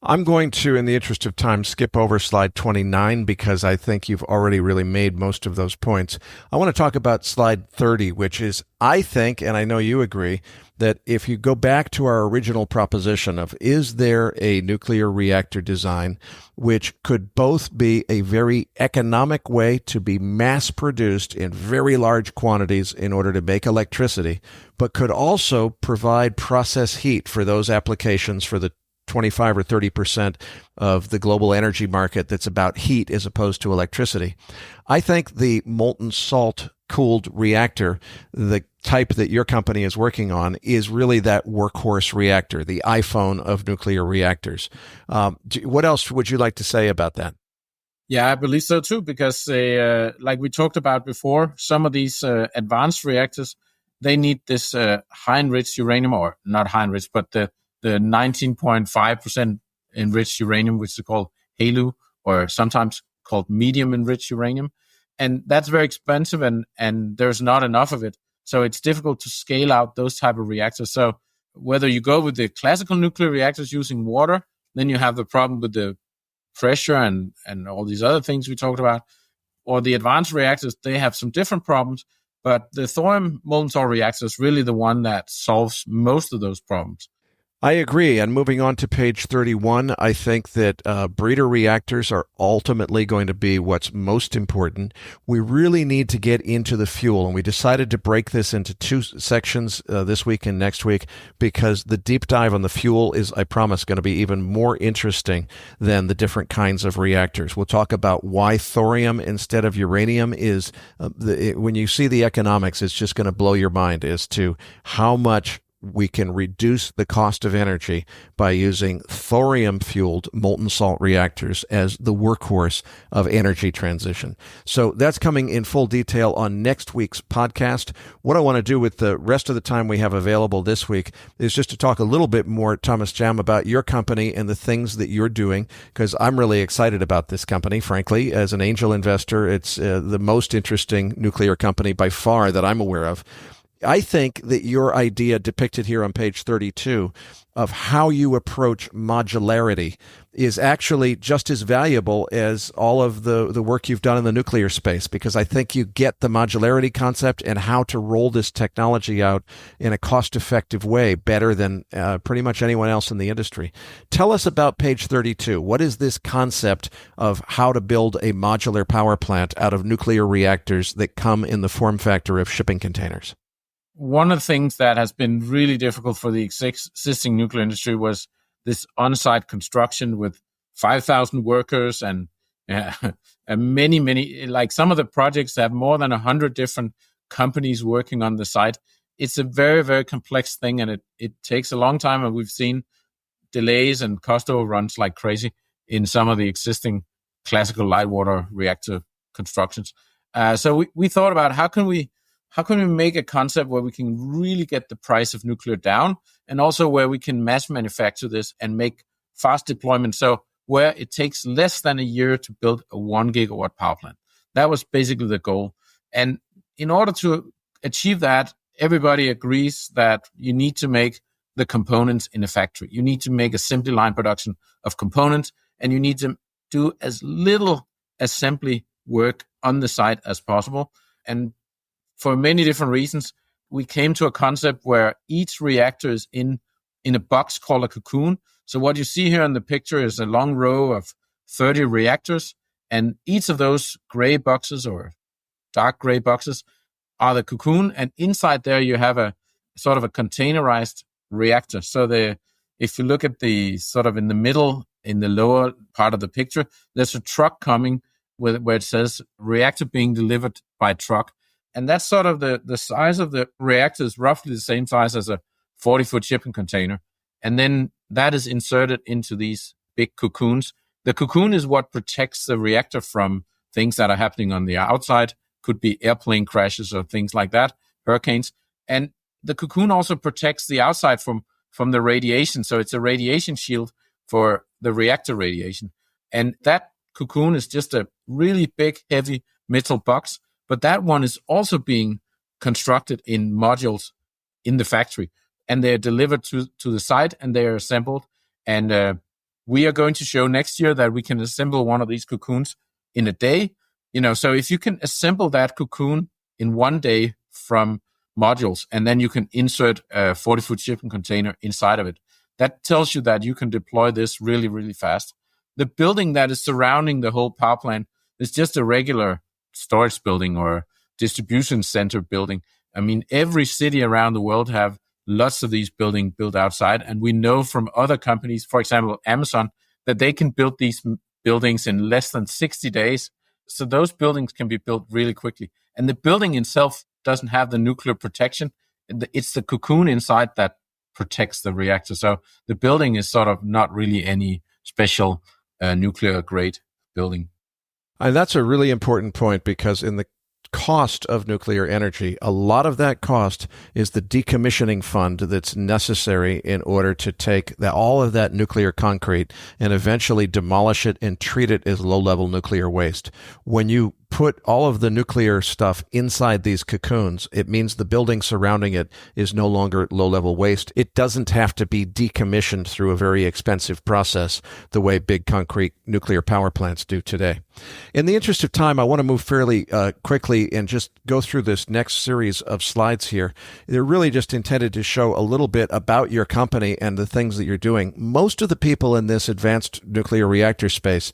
I'm going to, in the interest of time, skip over slide 29 because I think you've already really made most of those points. I want to talk about slide 30, which is, I think, and I know you agree, that if you go back to our original proposition of is there a nuclear reactor design which could both be a very economic way to be mass produced in very large quantities in order to make electricity, but could also provide process heat for those applications for the 25 or 30% of the global energy market that's about heat as opposed to electricity. I think the molten salt cooled reactor, the type that your company is working on, is really that workhorse reactor, the iPhone of nuclear reactors. What else would you like to say about that? Yeah, I believe so too, because like we talked about before, some of these advanced reactors, they need this high enriched uranium, or not high enriched, but the 19.5% enriched uranium, which is called HALEU, or sometimes called medium enriched uranium. And that's very expensive, and there's not enough of it. So it's difficult to scale out those type of reactors. So whether you go with the classical nuclear reactors using water, then you have the problem with the pressure and all these other things we talked about, or the advanced reactors, they have some different problems. But the thorium molten salt reactor is really the one that solves most of those problems. I agree. And moving on to page 31, I think that breeder reactors are ultimately going to be what's most important. We really need to get into the fuel, and we decided to break this into two sections this week and next week because the deep dive on the fuel is, I promise, going to be even more interesting than the different kinds of reactors. We'll talk about why thorium instead of uranium is, when you see the economics, it's just going to blow your mind as to how much we can reduce the cost of energy by using thorium-fueled molten salt reactors as the workhorse of energy transition. So that's coming in full detail on next week's podcast. What I want to do with the rest of the time we have available this week is just to talk a little bit more, Thomas Jam, about your company and the things that you're doing, because I'm really excited about this company, frankly. As an angel investor, it's the most interesting nuclear company by far that I'm aware of. I think that your idea depicted here on page 32 of how you approach modularity is actually just as valuable as all of the work you've done in the nuclear space, because I think you get the modularity concept and how to roll this technology out in a cost-effective way better than pretty much anyone else in the industry. Tell us about page 32. What is this concept of how to build a modular power plant out of nuclear reactors that come in the form factor of shipping containers? one of the things that has been really difficult for the existing nuclear industry was this on-site construction with 5,000 workers and many, like some of the projects have more than 100 different companies working on the site. It's a very, very complex thing, and it takes a long time, and we've seen delays and cost overruns like crazy in some of the existing classical light water reactor constructions. So we thought about how can we make a concept where we can really get the price of nuclear down, and also where we can mass manufacture this and make fast deployment. So where it takes less than a year to build a 1 gigawatt power plant. That was basically the goal. And in order to achieve that, everybody agrees that you need to make the components in a factory. You need to make a simply line production of components, and you need to do as little assembly work on the site as possible. And for many different reasons, we came to a concept where each reactor is in a box called a cocoon. So what you see here in the picture is a long row of 30 reactors, and each of those gray boxes or dark gray boxes are the cocoon, and inside there you have a sort of a containerized reactor. So if you look at the sort of in the middle, in the lower part of the picture, there's a truck coming where it says reactor being delivered by truck. And that's sort of the size of the reactor is roughly the same size as a 40-foot shipping container. And then that is inserted into these big cocoons. The cocoon is what protects the reactor from things that are happening on the outside. Could be airplane crashes or things like that, hurricanes. And the cocoon also protects the outside from the radiation. So it's a radiation shield for the reactor radiation. And that cocoon is just a really big, heavy metal box. But that one is also being constructed in modules in the factory. And they're delivered to the site, and they are assembled. And we are going to show next year that we can assemble one of these cocoons in a day. So if you can assemble that cocoon in 1 day from modules, and then you can insert a 40-foot shipping container inside of it, that tells you that you can deploy this really, really fast. The building that is surrounding the whole power plant is just a regular storage building or distribution center building. I mean, every city around the world have lots of these buildings built outside. And we know from other companies, for example, Amazon, that they can build these buildings in less than 60 days. So those buildings can be built really quickly. And the building itself doesn't have the nuclear protection. It's the cocoon inside that protects the reactor. So the building is sort of not really any special nuclear grade building. And that's a really important point, because in the cost of nuclear energy, a lot of that cost is the decommissioning fund that's necessary in order to take all of that nuclear concrete and eventually demolish it and treat it as low-level nuclear waste. When you put all of the nuclear stuff inside these cocoons, it means the building surrounding it is no longer low-level waste. It doesn't have to be decommissioned through a very expensive process the way big concrete nuclear power plants do today. In the interest of time, I want to move fairly quickly and just go through this next series of slides here. They're really just intended to show a little bit about your company and the things that you're doing. Most of the people in this advanced nuclear reactor space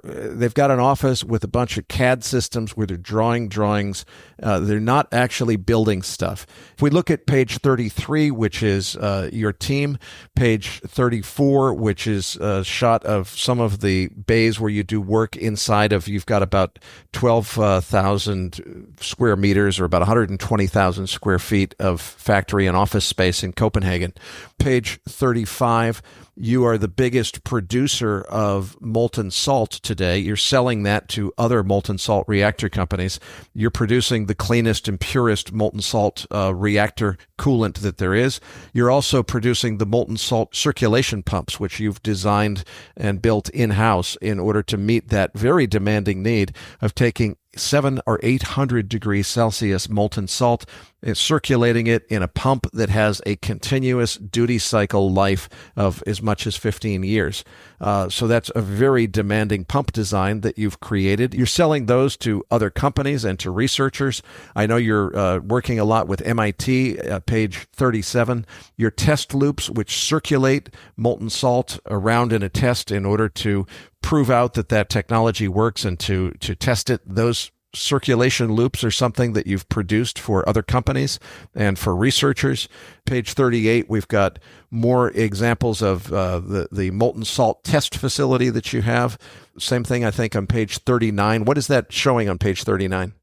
they've got an office with a bunch of CAD systems where they're drawing drawings. They're not actually building stuff. If we look at page 33, which is your team, page 34, which is a shot of some of the bays where you do work inside of, you've got about 12,000 square meters, or about 120,000 square feet of factory and office space in Copenhagen. Page 35, you are the biggest producer of molten salt today. You're selling that to other molten salt reactor companies. You're producing the cleanest and purest molten salt reactor coolant that there is. You're also producing the molten salt circulation pumps, which you've designed and built in-house in order to meet that very demanding need of taking 700 or 800 degrees Celsius molten salt, circulating it in a pump that has a continuous duty cycle life of as much as 15 years. So that's a very demanding pump design that you've created. You're selling those to other companies and to researchers. I know you're working a lot with MIT, page 37. Your test loops, which circulate molten salt around in a test in order to prove out that technology works and to test it, those circulation loops are something that you've produced for other companies and for researchers. Page 38, we've got more examples of the molten salt test facility that you have. Same thing, I think, on page 39. What is that showing on page 39?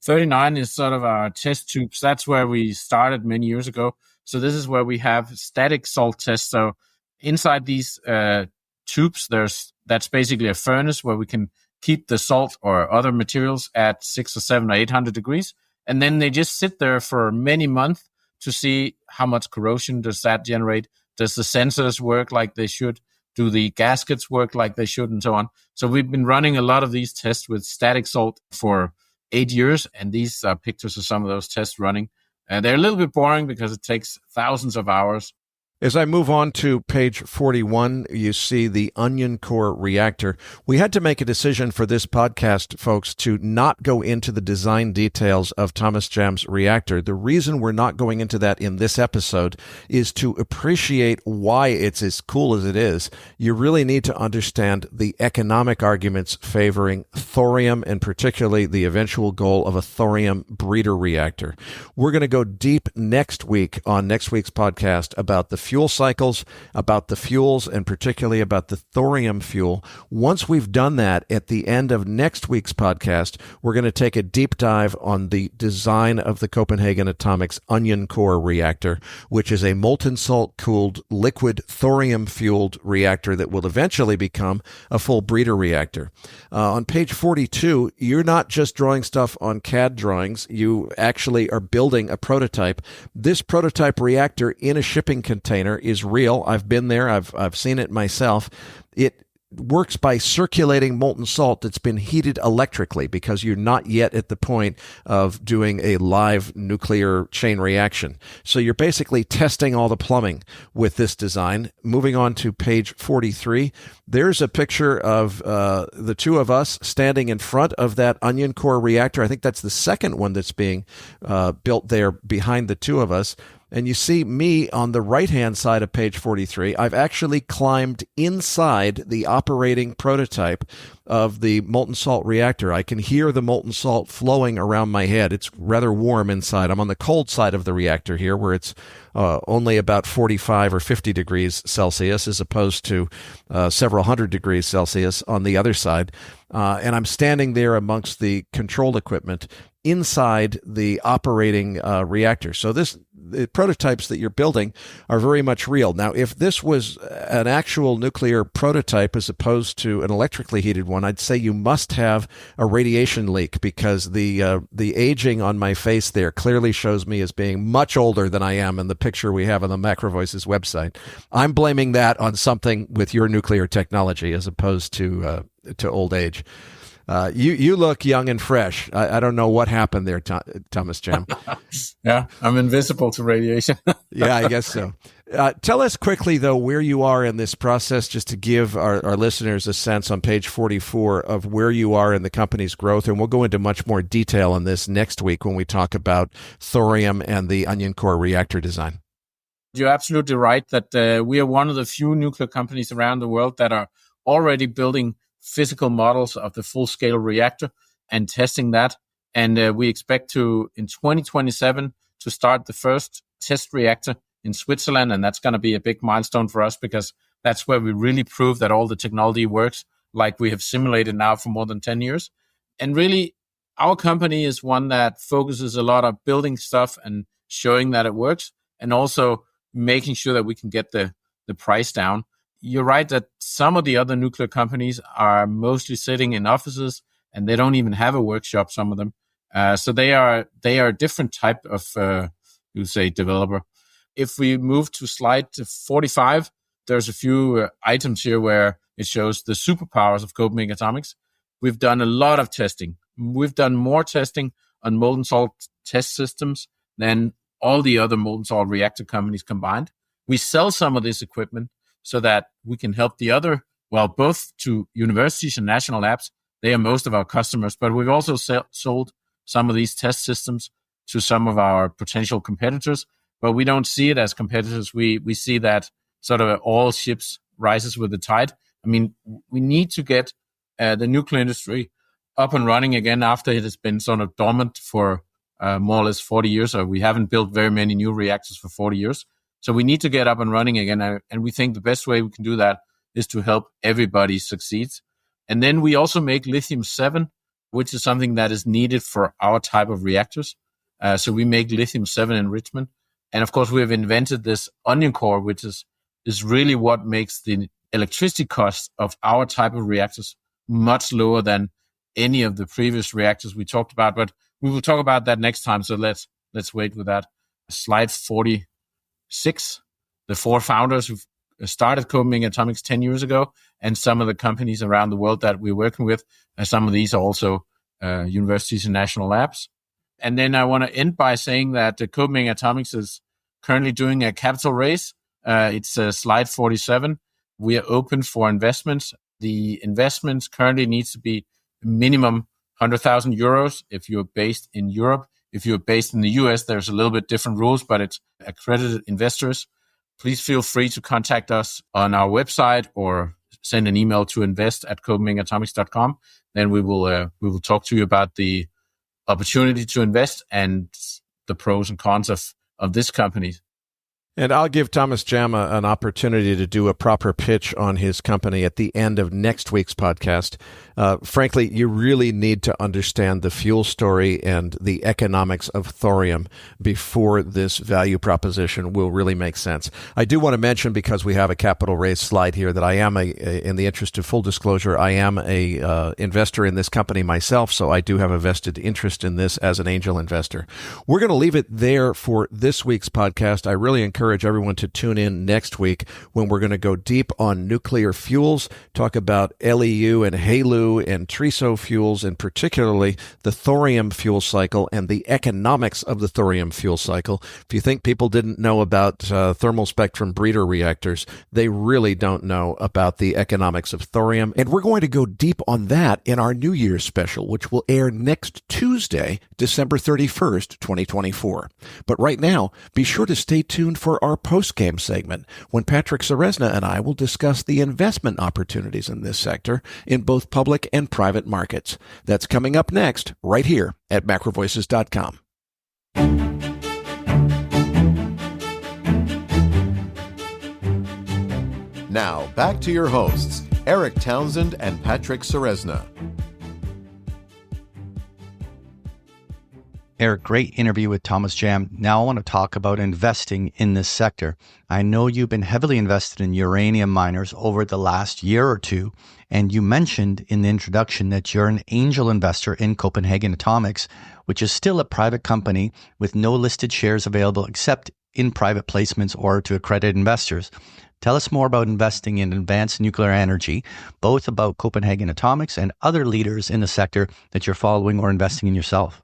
39 is sort of our test tubes. That's where we started many years ago. So this is where we have static salt tests. So inside these tubes, that's basically a furnace where we can keep the salt or other materials at 600 or 700 or 800 degrees. And then they just sit there for many months to see how much corrosion does that generate. Does the sensors work like they should? Do the gaskets work like they should? And so on. So we've been running a lot of these tests with static salt for 8 years. And these are pictures of some of those tests running. They're a little bit boring because it takes thousands of hours. As I move on to page 41, you see the onion core reactor. We had to make a decision for this podcast, folks, to not go into the design details of Thomas Jam's reactor. The reason we're not going into that in this episode is to appreciate why it's as cool as it is. You really need to understand the economic arguments favoring thorium and particularly the eventual goal of a thorium breeder reactor. We're going to go deep next week on next week's podcast about the fuel cycles, about the fuels, and particularly about the thorium fuel. Once we've done that, at the end of next week's podcast, we're going to take a deep dive on the design of the Copenhagen Atomics onion core reactor, which is a molten salt-cooled liquid thorium-fueled reactor that will eventually become a full breeder reactor. On page 42, you're not just drawing stuff on CAD drawings. You actually are building a prototype. This prototype reactor in a shipping container is real. I've been there. I've seen it myself. It works by circulating molten salt that's been heated electrically because you're not yet at the point of doing a live nuclear chain reaction. So you're basically testing all the plumbing with this design. Moving on to page 43, there's a picture of the two of us standing in front of that onion core reactor. I think that's the second one that's being built there behind the two of us. And you see me on the right-hand side of page 43. I've actually climbed inside the operating prototype of the molten salt reactor. I can hear the molten salt flowing around my head. It's rather warm inside. I'm on the cold side of the reactor here, where it's only about 45 or 50 degrees Celsius, as opposed to several hundred degrees Celsius on the other side. And I'm standing there amongst the control equipment inside the operating reactor. So the prototypes that you're building are very much real. Now, if this was an actual nuclear prototype as opposed to an electrically heated one, I'd say you must have a radiation leak, because the aging on my face there clearly shows me as being much older than I am in the picture we have on the MacroVoices website. I'm blaming that on something with your nuclear technology as opposed to old age. You look young and fresh. I don't know what happened there, Thomas Jam. Yeah, I'm invisible to radiation. Yeah, I guess so. Tell us quickly, though, where you are in this process, just to give our listeners a sense on page 44 of where you are in the company's growth. And we'll go into much more detail on this next week when we talk about thorium and the onion core reactor design. You're absolutely right that we are one of the few nuclear companies around the world that are already building physical models of the full-scale reactor and testing that. And we expect to, in 2027, to start the first test reactor in Switzerland. And that's going to be a big milestone for us, because that's where we really prove that all the technology works like we have simulated now for more than 10 years. And really, our company is one that focuses a lot on building stuff and showing that it works, and also making sure that we can get the price down. You're right that some of the other nuclear companies are mostly sitting in offices, and they don't even have a workshop, some of them. So they are a different type of, developer. If we move to slide 45, there's a few items here where it shows the superpowers of Copenhagen Atomics. We've done a lot of testing. We've done more testing on molten salt test systems than all the other molten salt reactor companies combined. We sell some of this equipment so that we can help the other, both to universities and national labs. They are most of our customers, but we've also sold some of these test systems to some of our potential competitors, but we don't see it as competitors. We see that sort of all ships rises with the tide. I mean, we need to get the nuclear industry up and running again after it has been sort of dormant for more or less 40 years, or we haven't built very many new reactors for 40 years. So we need to get up and running again. And we think the best way we can do that is to help everybody succeed. And then we also make lithium-7, which is something that is needed for our type of reactors. So we make lithium-7 enrichment. And of course, we have invented this onion core, which is really what makes the electricity cost of our type of reactors much lower than any of the previous reactors we talked about. But we will talk about that next time. So let's wait with that. Slide 46. The 4 founders who started Copenhagen Atomics 10 years ago, and some of the companies around the world that we're working with. And some of these are also universities and national labs. And then I want to end by saying that Copenhagen Atomics is currently doing a capital raise. It's slide 47. We are open for investments. The investments currently needs to be minimum 100,000 euros if you're based in Europe. If you're based in the US, there's a little bit different rules, but it's accredited investors. Please feel free to contact us on our website or send an email to invest@copenhagenatomics.com. Then we will talk to you about the opportunity to invest and the pros and cons of this company. And I'll give Thomas Jam an opportunity to do a proper pitch on his company at the end of next week's podcast. Frankly, you really need to understand the fuel story and the economics of thorium before this value proposition will really make sense. I do want to mention, because we have a capital raise slide here, that I am in the interest of full disclosure, I am a investor in this company myself, so I do have a vested interest in this as an angel investor. We're going to leave it there for this week's podcast. I really encourage everyone to tune in next week when we're going to go deep on nuclear fuels, talk about LEU and HALEU and TRISO fuels, and particularly the thorium fuel cycle and the economics of the thorium fuel cycle. If you think people didn't know about thermal spectrum breeder reactors, they really don't know about the economics of thorium. And we're going to go deep on that in our New Year's special, which will air next Tuesday, December 31st, 2024. But right now, be sure to stay tuned for our post-game segment when Patrick Ceresna and I will discuss the investment opportunities in this sector in both public and private markets. That's coming up next, right here at MacroVoices.com. Now, back to your hosts, Eric Townsend and Patrick Ceresna. Eric, great interview with Thomas Jam. Now I want to talk about investing in this sector. I know you've been heavily invested in uranium miners over the last year or two, and you mentioned in the introduction that you're an angel investor in Copenhagen Atomics, which is still a private company with no listed shares available except in private placements or to accredited investors. Tell us more about investing in advanced nuclear energy, both about Copenhagen Atomics and other leaders in the sector that you're following or investing in yourself.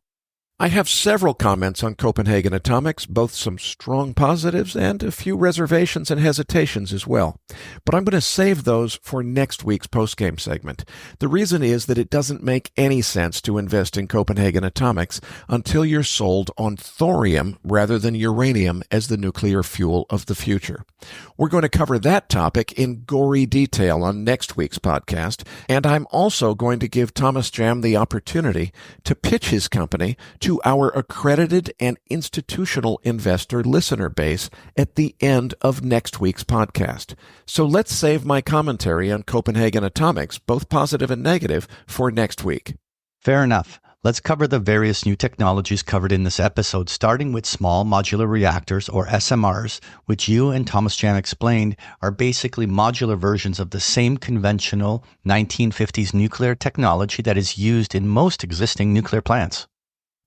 I have several comments on Copenhagen Atomics, both some strong positives and a few reservations and hesitations as well. But I'm going to save those for next week's postgame segment. The reason is that it doesn't make any sense to invest in Copenhagen Atomics until you're sold on thorium rather than uranium as the nuclear fuel of the future. We're going to cover that topic in gory detail on next week's podcast, and I'm also going to give Thomas Jam the opportunity to pitch his company to our accredited and institutional investor listener base at the end of next week's podcast. So let's save my commentary on Copenhagen Atomics, both positive and negative, for next week. Fair enough. Let's cover the various new technologies covered in this episode, starting with small modular reactors, or SMRs, which you and Thomas Jam explained are basically modular versions of the same conventional 1950s nuclear technology that is used in most existing nuclear plants.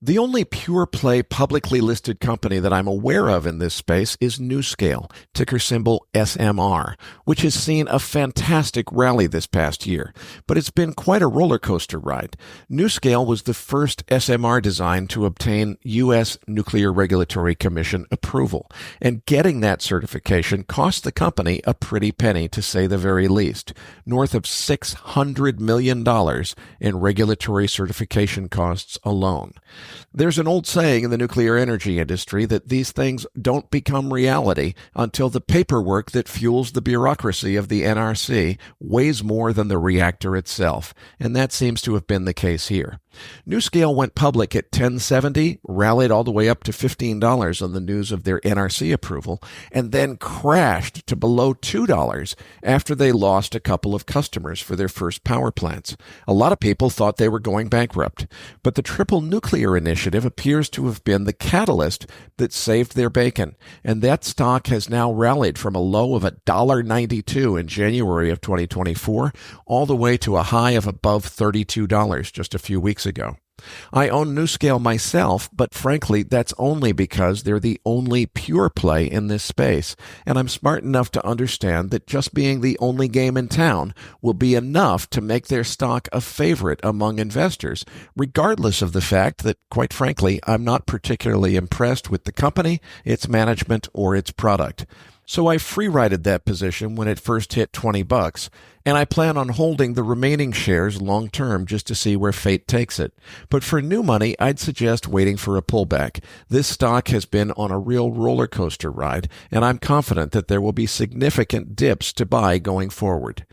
The only pure-play publicly listed company that I'm aware of in this space is NuScale, ticker symbol SMR, which has seen a fantastic rally this past year, but it's been quite a roller coaster ride. NuScale was the first SMR design to obtain U.S. Nuclear Regulatory Commission approval, and getting that certification cost the company a pretty penny, to say the very least, north of $600 million in regulatory certification costs alone. There's an old saying in the nuclear energy industry that these things don't become reality until the paperwork that fuels the bureaucracy of the NRC weighs more than the reactor itself, and that seems to have been the case here. NuScale went public at $10.70, rallied all the way up to $15 on the news of their NRC approval, and then crashed to below $2 after they lost a couple of customers for their first power plants. A lot of people thought they were going bankrupt, but the Triple Nuclear Initiative appears to have been the catalyst that saved their bacon, and that stock has now rallied from a low of $1.92 in January of 2024 all the way to a high of above $32 just a few weeks ago. I own NuScale myself, but frankly, that's only because they're the only pure play in this space, and I'm smart enough to understand that just being the only game in town will be enough to make their stock a favorite among investors, regardless of the fact that, quite frankly, I'm not particularly impressed with the company, its management, or its product. So I free-rided that position when it first hit $20, and I plan on holding the remaining shares long-term just to see where fate takes it. But for new money, I'd suggest waiting for a pullback. This stock has been on a real roller coaster ride, and I'm confident that there will be significant dips to buy going forward.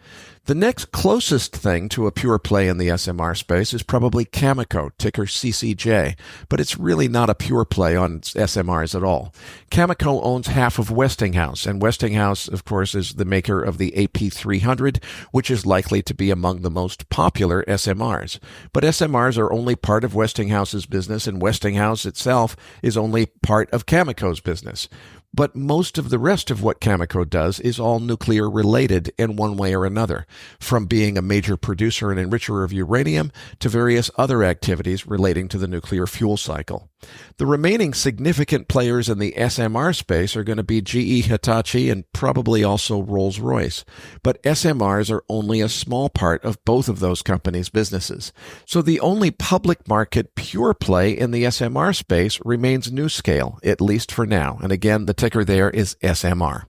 The next closest thing to a pure play in the SMR space is probably Cameco, ticker CCJ, but it's really not a pure play on SMRs at all. Cameco owns half of Westinghouse, and Westinghouse, of course, is the maker of the AP300, which is likely to be among the most popular SMRs. But SMRs are only part of Westinghouse's business, and Westinghouse itself is only part of Cameco's business. But most of the rest of what Cameco does is all nuclear related in one way or another, from being a major producer and enricher of uranium to various other activities relating to the nuclear fuel cycle. The remaining significant players in the SMR space are going to be GE Hitachi and probably also Rolls-Royce. But SMRs are only a small part of both of those companies' businesses. So the only public market pure play in the SMR space remains NuScale, at least for now. And again, the ticker there is SMR.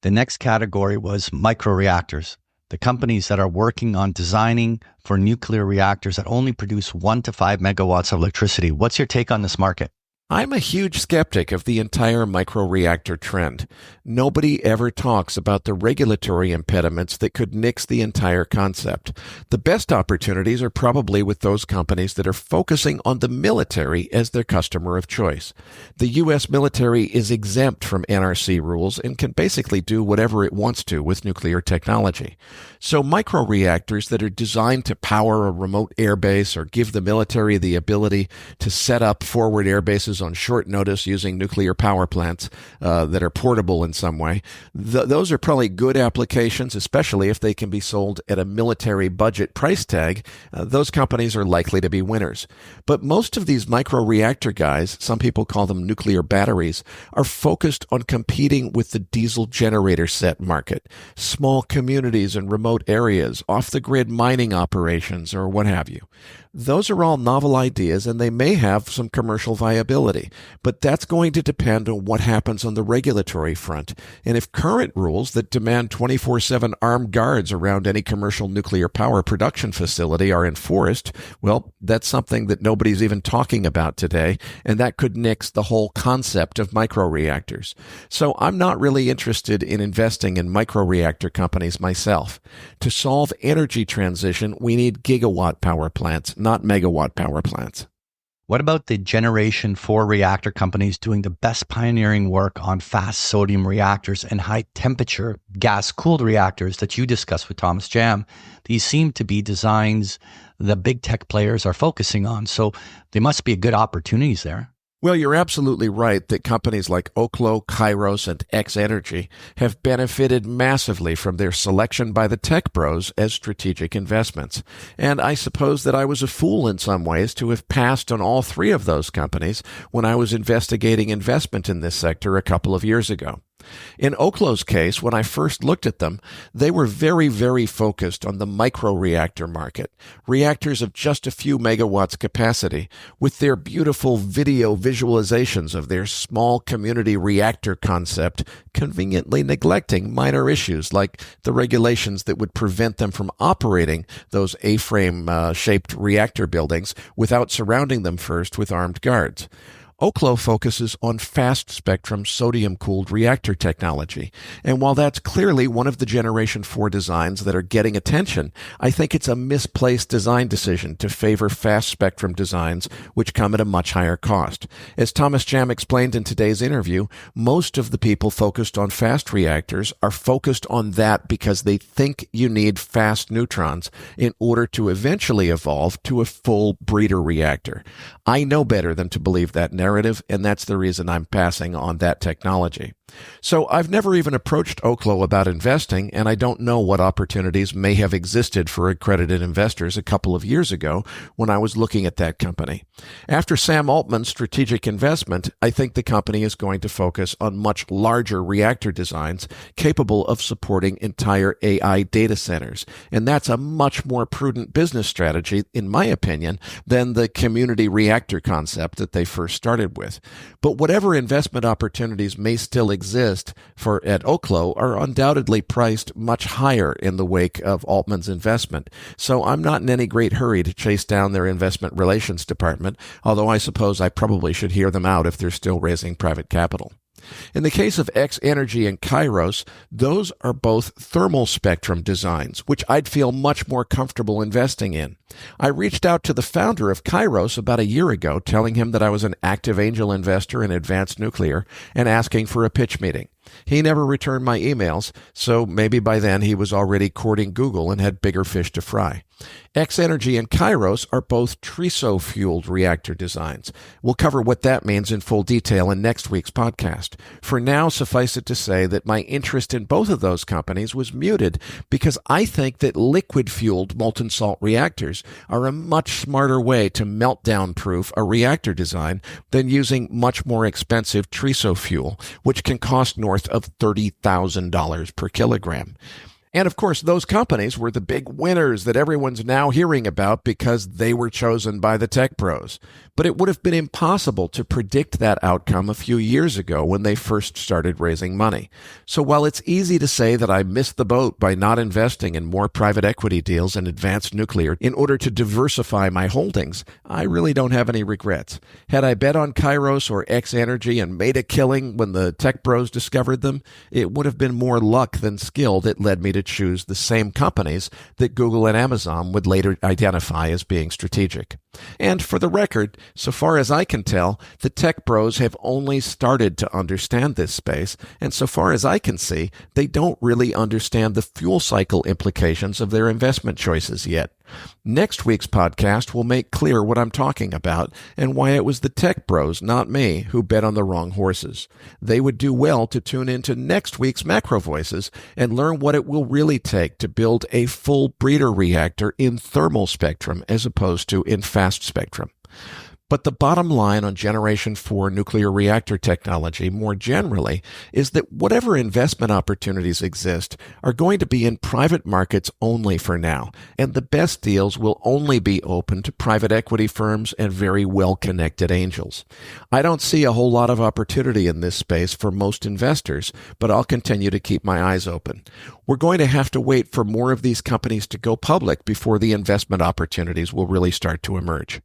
The next category was microreactors, the companies that are working on designing for nuclear reactors that only produce 1 to 5 megawatts of electricity. What's your take on this market? I'm a huge skeptic of the entire microreactor trend. Nobody ever talks about the regulatory impediments that could nix the entire concept. The best opportunities are probably with those companies that are focusing on the military as their customer of choice. The U.S. military is exempt from NRC rules and can basically do whatever it wants to with nuclear technology. So microreactors that are designed to power a remote airbase or give the military the ability to set up forward air bases on short notice using nuclear power plants that are portable in some way. Those are probably good applications, especially if they can be sold at a military budget price tag. Those companies are likely to be winners. But most of these microreactor guys, some people call them nuclear batteries, are focused on competing with the diesel generator set market, small communities and remote areas, off-the-grid mining operations, or what have you. Those are all novel ideas, and they may have some commercial viability, but that's going to depend on what happens on the regulatory front. And if current rules that demand 24/7 armed guards around any commercial nuclear power production facility are enforced, well, that's something that nobody's even talking about today, and that could nix the whole concept of microreactors. So I'm not really interested in investing in microreactor companies myself. To solve energy transition, we need gigawatt power plants, not megawatt power plants. What about the Generation 4 reactor companies doing the best pioneering work on fast sodium reactors and high-temperature gas-cooled reactors that you discussed with Thomas Jam? These seem to be designs the big tech players are focusing on, so there must be good opportunities there. Well, you're absolutely right that companies like Oklo, Kairos, and X-Energy have benefited massively from their selection by the tech bros as strategic investments. And I suppose that I was a fool in some ways to have passed on all three of those companies when I was investigating investment in this sector a couple of years ago. In Oklo's case, when I first looked at them, they were very, very focused on the micro-reactor market, reactors of just a few megawatts capacity, with their beautiful video visualizations of their small community reactor concept, conveniently neglecting minor issues like the regulations that would prevent them from operating those A-frame-shaped reactor buildings without surrounding them first with armed guards. Oklo focuses on fast-spectrum sodium-cooled reactor technology, and while that's clearly one of the Generation 4 designs that are getting attention, I think it's a misplaced design decision to favor fast-spectrum designs which come at a much higher cost. As Thomas Jam explained in today's interview, most of the people focused on fast reactors are focused on that because they think you need fast neutrons in order to eventually evolve to a full breeder reactor. I know better than to believe that narrative, and that's the reason I'm passing on that technology. So I've never even approached Oklo about investing, and I don't know what opportunities may have existed for accredited investors a couple of years ago when I was looking at that company. After Sam Altman's strategic investment, I think the company is going to focus on much larger reactor designs capable of supporting entire AI data centers, and that's a much more prudent business strategy, in my opinion, than the community reactor concept that they first started with. But whatever investment opportunities may still exist at Oklo are undoubtedly priced much higher in the wake of Altman's investment. So I'm not in any great hurry to chase down their investment relations department, although I suppose I probably should hear them out if they're still raising private capital. In the case of X Energy and Kairos, those are both thermal spectrum designs, which I'd feel much more comfortable investing in. I reached out to the founder of Kairos about a year ago, telling him that I was an active angel investor in advanced nuclear and asking for a pitch meeting. He never returned my emails, so maybe by then he was already courting Google and had bigger fish to fry. X Energy and Kairos are both TRISO-fueled reactor designs. We'll cover what that means in full detail in next week's podcast. For now, suffice it to say that my interest in both of those companies was muted because I think that liquid-fueled molten salt reactors are a much smarter way to meltdown-proof a reactor design than using much more expensive TRISO fuel, which can cost north of $30,000 per kilogram. And of course, those companies were the big winners that everyone's now hearing about because they were chosen by the tech pros. But it would have been impossible to predict that outcome a few years ago when they first started raising money. So while it's easy to say that I missed the boat by not investing in more private equity deals in advanced nuclear in order to diversify my holdings, I really don't have any regrets. Had I bet on Kairos or X Energy and made a killing when the tech bros discovered them, it would have been more luck than skill that led me to choose the same companies that Google and Amazon would later identify as being strategic. And for the record, so far as I can tell, the tech bros have only started to understand this space, and so far as I can see, they don't really understand the fuel cycle implications of their investment choices yet. Next week's podcast will make clear what I'm talking about and why it was the tech bros, not me, who bet on the wrong horses. They would do well to tune into next week's MacroVoices and learn what it will really take to build a full breeder reactor in thermal spectrum as opposed to in fast spectrum. But the bottom line on Generation 4 nuclear reactor technology more generally is that whatever investment opportunities exist are going to be in private markets only for now, and the best deals will only be open to private equity firms and very well-connected angels. I don't see a whole lot of opportunity in this space for most investors, but I'll continue to keep my eyes open. We're going to have to wait for more of these companies to go public before the investment opportunities will really start to emerge.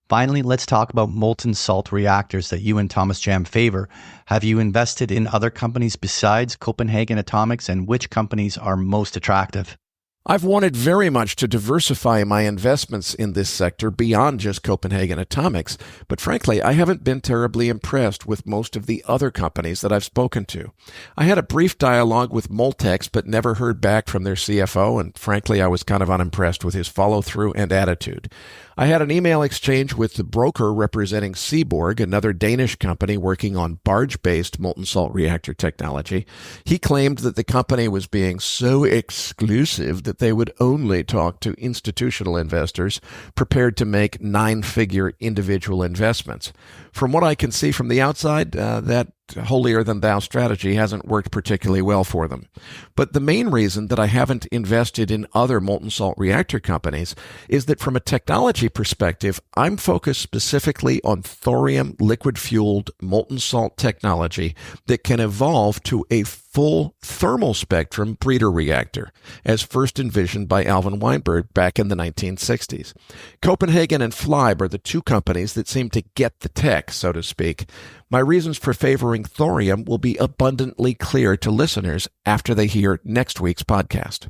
Finally, let's talk about molten salt reactors that you and Thomas Jam favor. Have you invested in other companies besides Copenhagen Atomics, and which companies are most attractive? I've wanted very much to diversify my investments in this sector beyond just Copenhagen Atomics, but frankly, I haven't been terribly impressed with most of the other companies that I've spoken to. I had a brief dialogue with Moltex, but never heard back from their CFO, and frankly, I was kind of unimpressed with his follow-through and attitude. I had an email exchange with the broker representing Seaborg, another Danish company working on barge-based molten salt reactor technology. He claimed that the company was being so exclusive that they would only talk to institutional investors prepared to make 9-figure individual investments. From what I can see from the outside, that holier-than-thou strategy hasn't worked particularly well for them. But the main reason that I haven't invested in other molten salt reactor companies is that from a technology perspective, I'm focused specifically on thorium liquid-fueled molten salt technology that can evolve to a full thermal spectrum breeder reactor, as first envisioned by Alvin Weinberg back in the 1960s. Copenhagen and Fleib are the two companies that seem to get the tech, so to speak. My reasons for favoring thorium will be abundantly clear to listeners after they hear next week's podcast.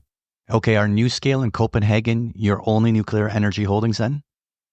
Okay, are NuScale and Copenhagen your only nuclear energy holdings then?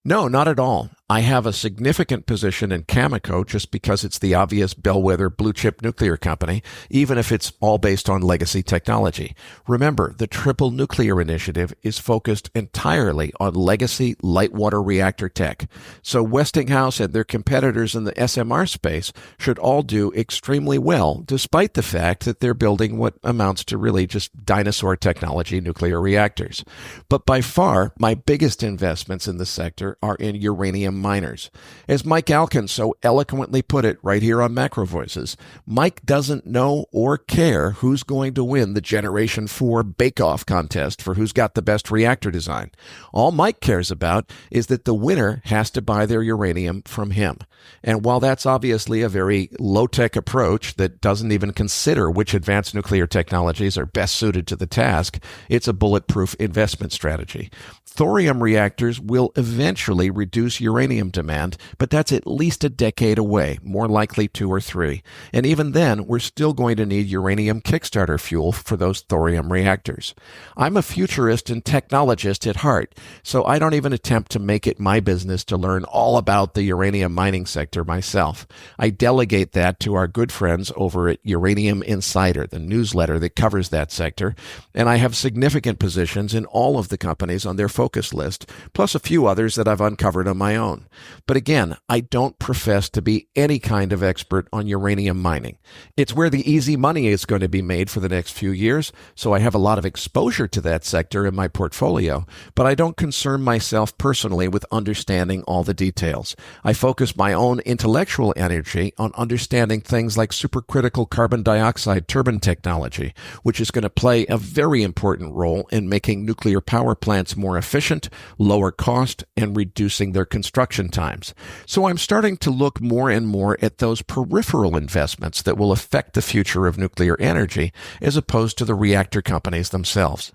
No, not at all. I have a significant position in Cameco just because it's the obvious bellwether blue-chip nuclear company, even if it's all based on legacy technology. Remember, the Triple Nuclear Initiative is focused entirely on legacy light water reactor tech. So Westinghouse and their competitors in the SMR space should all do extremely well, despite the fact that they're building what amounts to really just dinosaur technology nuclear reactors. But by far, my biggest investments in the sector are in uranium miners. As Mike Alkin so eloquently put it right here on MacroVoices, Mike doesn't know or care who's going to win the Generation 4 bake-off contest for who's got the best reactor design. All Mike cares about is that the winner has to buy their uranium from him. And while that's obviously a very low-tech approach that doesn't even consider which advanced nuclear technologies are best suited to the task, it's a bulletproof investment strategy. Thorium reactors will eventually reduce uranium demand, but that's at least a decade away, more likely 2 or 3. And even then, we're still going to need uranium kickstarter fuel for those thorium reactors. I'm a futurist and technologist at heart, so I don't even attempt to make it my business to learn all about the uranium mining sector myself. I delegate that to our good friends over at Uranium Insider, the newsletter that covers that sector, and I have significant positions in all of the companies on their focus list, plus a few others that I've uncovered on my own. But again, I don't profess to be any kind of expert on uranium mining. It's where the easy money is going to be made for the next few years, so I have a lot of exposure to that sector in my portfolio, but I don't concern myself personally with understanding all the details. I focus my own intellectual energy on understanding things like supercritical carbon dioxide turbine technology, which is going to play a very important role in making nuclear power plants more efficient, lower cost, and reducing their construction times. So I'm starting to look more and more at those peripheral investments that will affect the future of nuclear energy as opposed to the reactor companies themselves.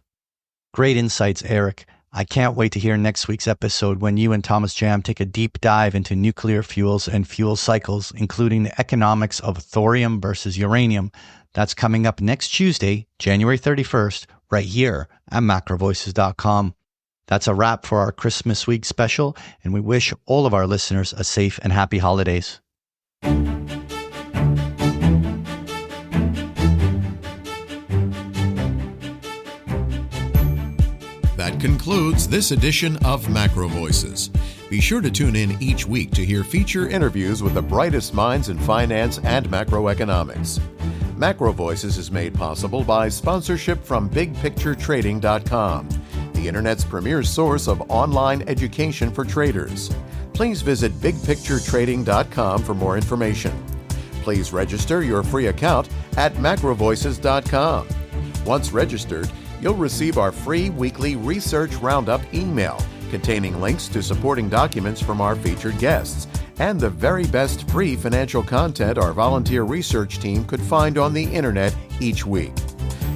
Great insights, Eric. I can't wait to hear next week's episode when you and Thomas Jam take a deep dive into nuclear fuels and fuel cycles, including the economics of thorium versus uranium. That's coming up next Tuesday, January 31st, right here at macrovoices.com. That's a wrap for our Christmas week special, and we wish all of our listeners a safe and happy holidays. That concludes this edition of MacroVoices. Be sure to tune in each week to hear feature interviews with the brightest minds in finance and macroeconomics. MacroVoices is made possible by sponsorship from BigPictureTrading.com, the Internet's premier source of online education for traders. Please visit BigPictureTrading.com for more information. Please register your free account at MacroVoices.com. Once registered, you'll receive our free weekly Research Roundup email containing links to supporting documents from our featured guests and the very best free financial content our volunteer research team could find on the internet each week.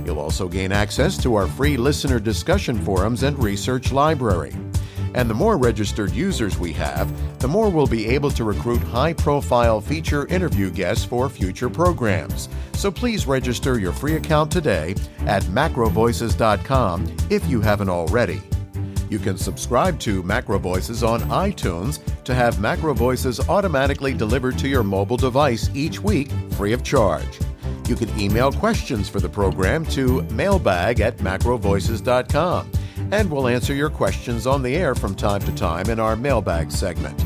You'll also gain access to our free listener discussion forums and research library. And the more registered users we have, the more we'll be able to recruit high-profile feature interview guests for future programs. So please register your free account today at macrovoices.com if you haven't already. You can subscribe to MacroVoices on iTunes to have MacroVoices automatically delivered to your mobile device each week free of charge. You can email questions for the program to mailbag@macrovoices.com, and we'll answer your questions on the air from time to time in our mailbag segment.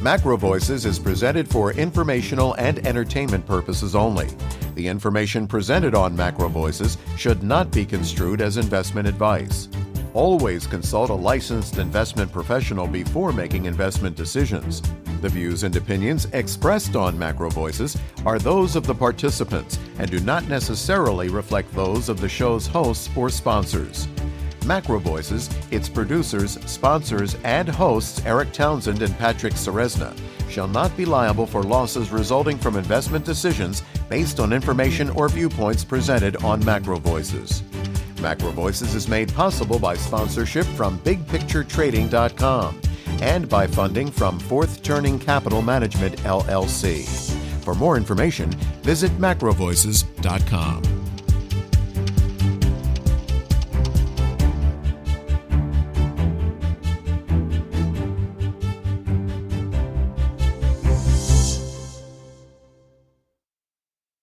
MacroVoices is presented for informational and entertainment purposes only. The information presented on MacroVoices should not be construed as investment advice. Always consult a licensed investment professional before making investment decisions. The views and opinions expressed on MacroVoices are those of the participants and do not necessarily reflect those of the show's hosts or sponsors. MacroVoices, its producers, sponsors, and hosts Eric Townsend and Patrick Ceresna shall not be liable for losses resulting from investment decisions based on information or viewpoints presented on MacroVoices. MacroVoices is made possible by sponsorship from BigPictureTrading.com and by funding from Fourth Turning Capital Management, LLC. For more information, visit MacroVoices.com.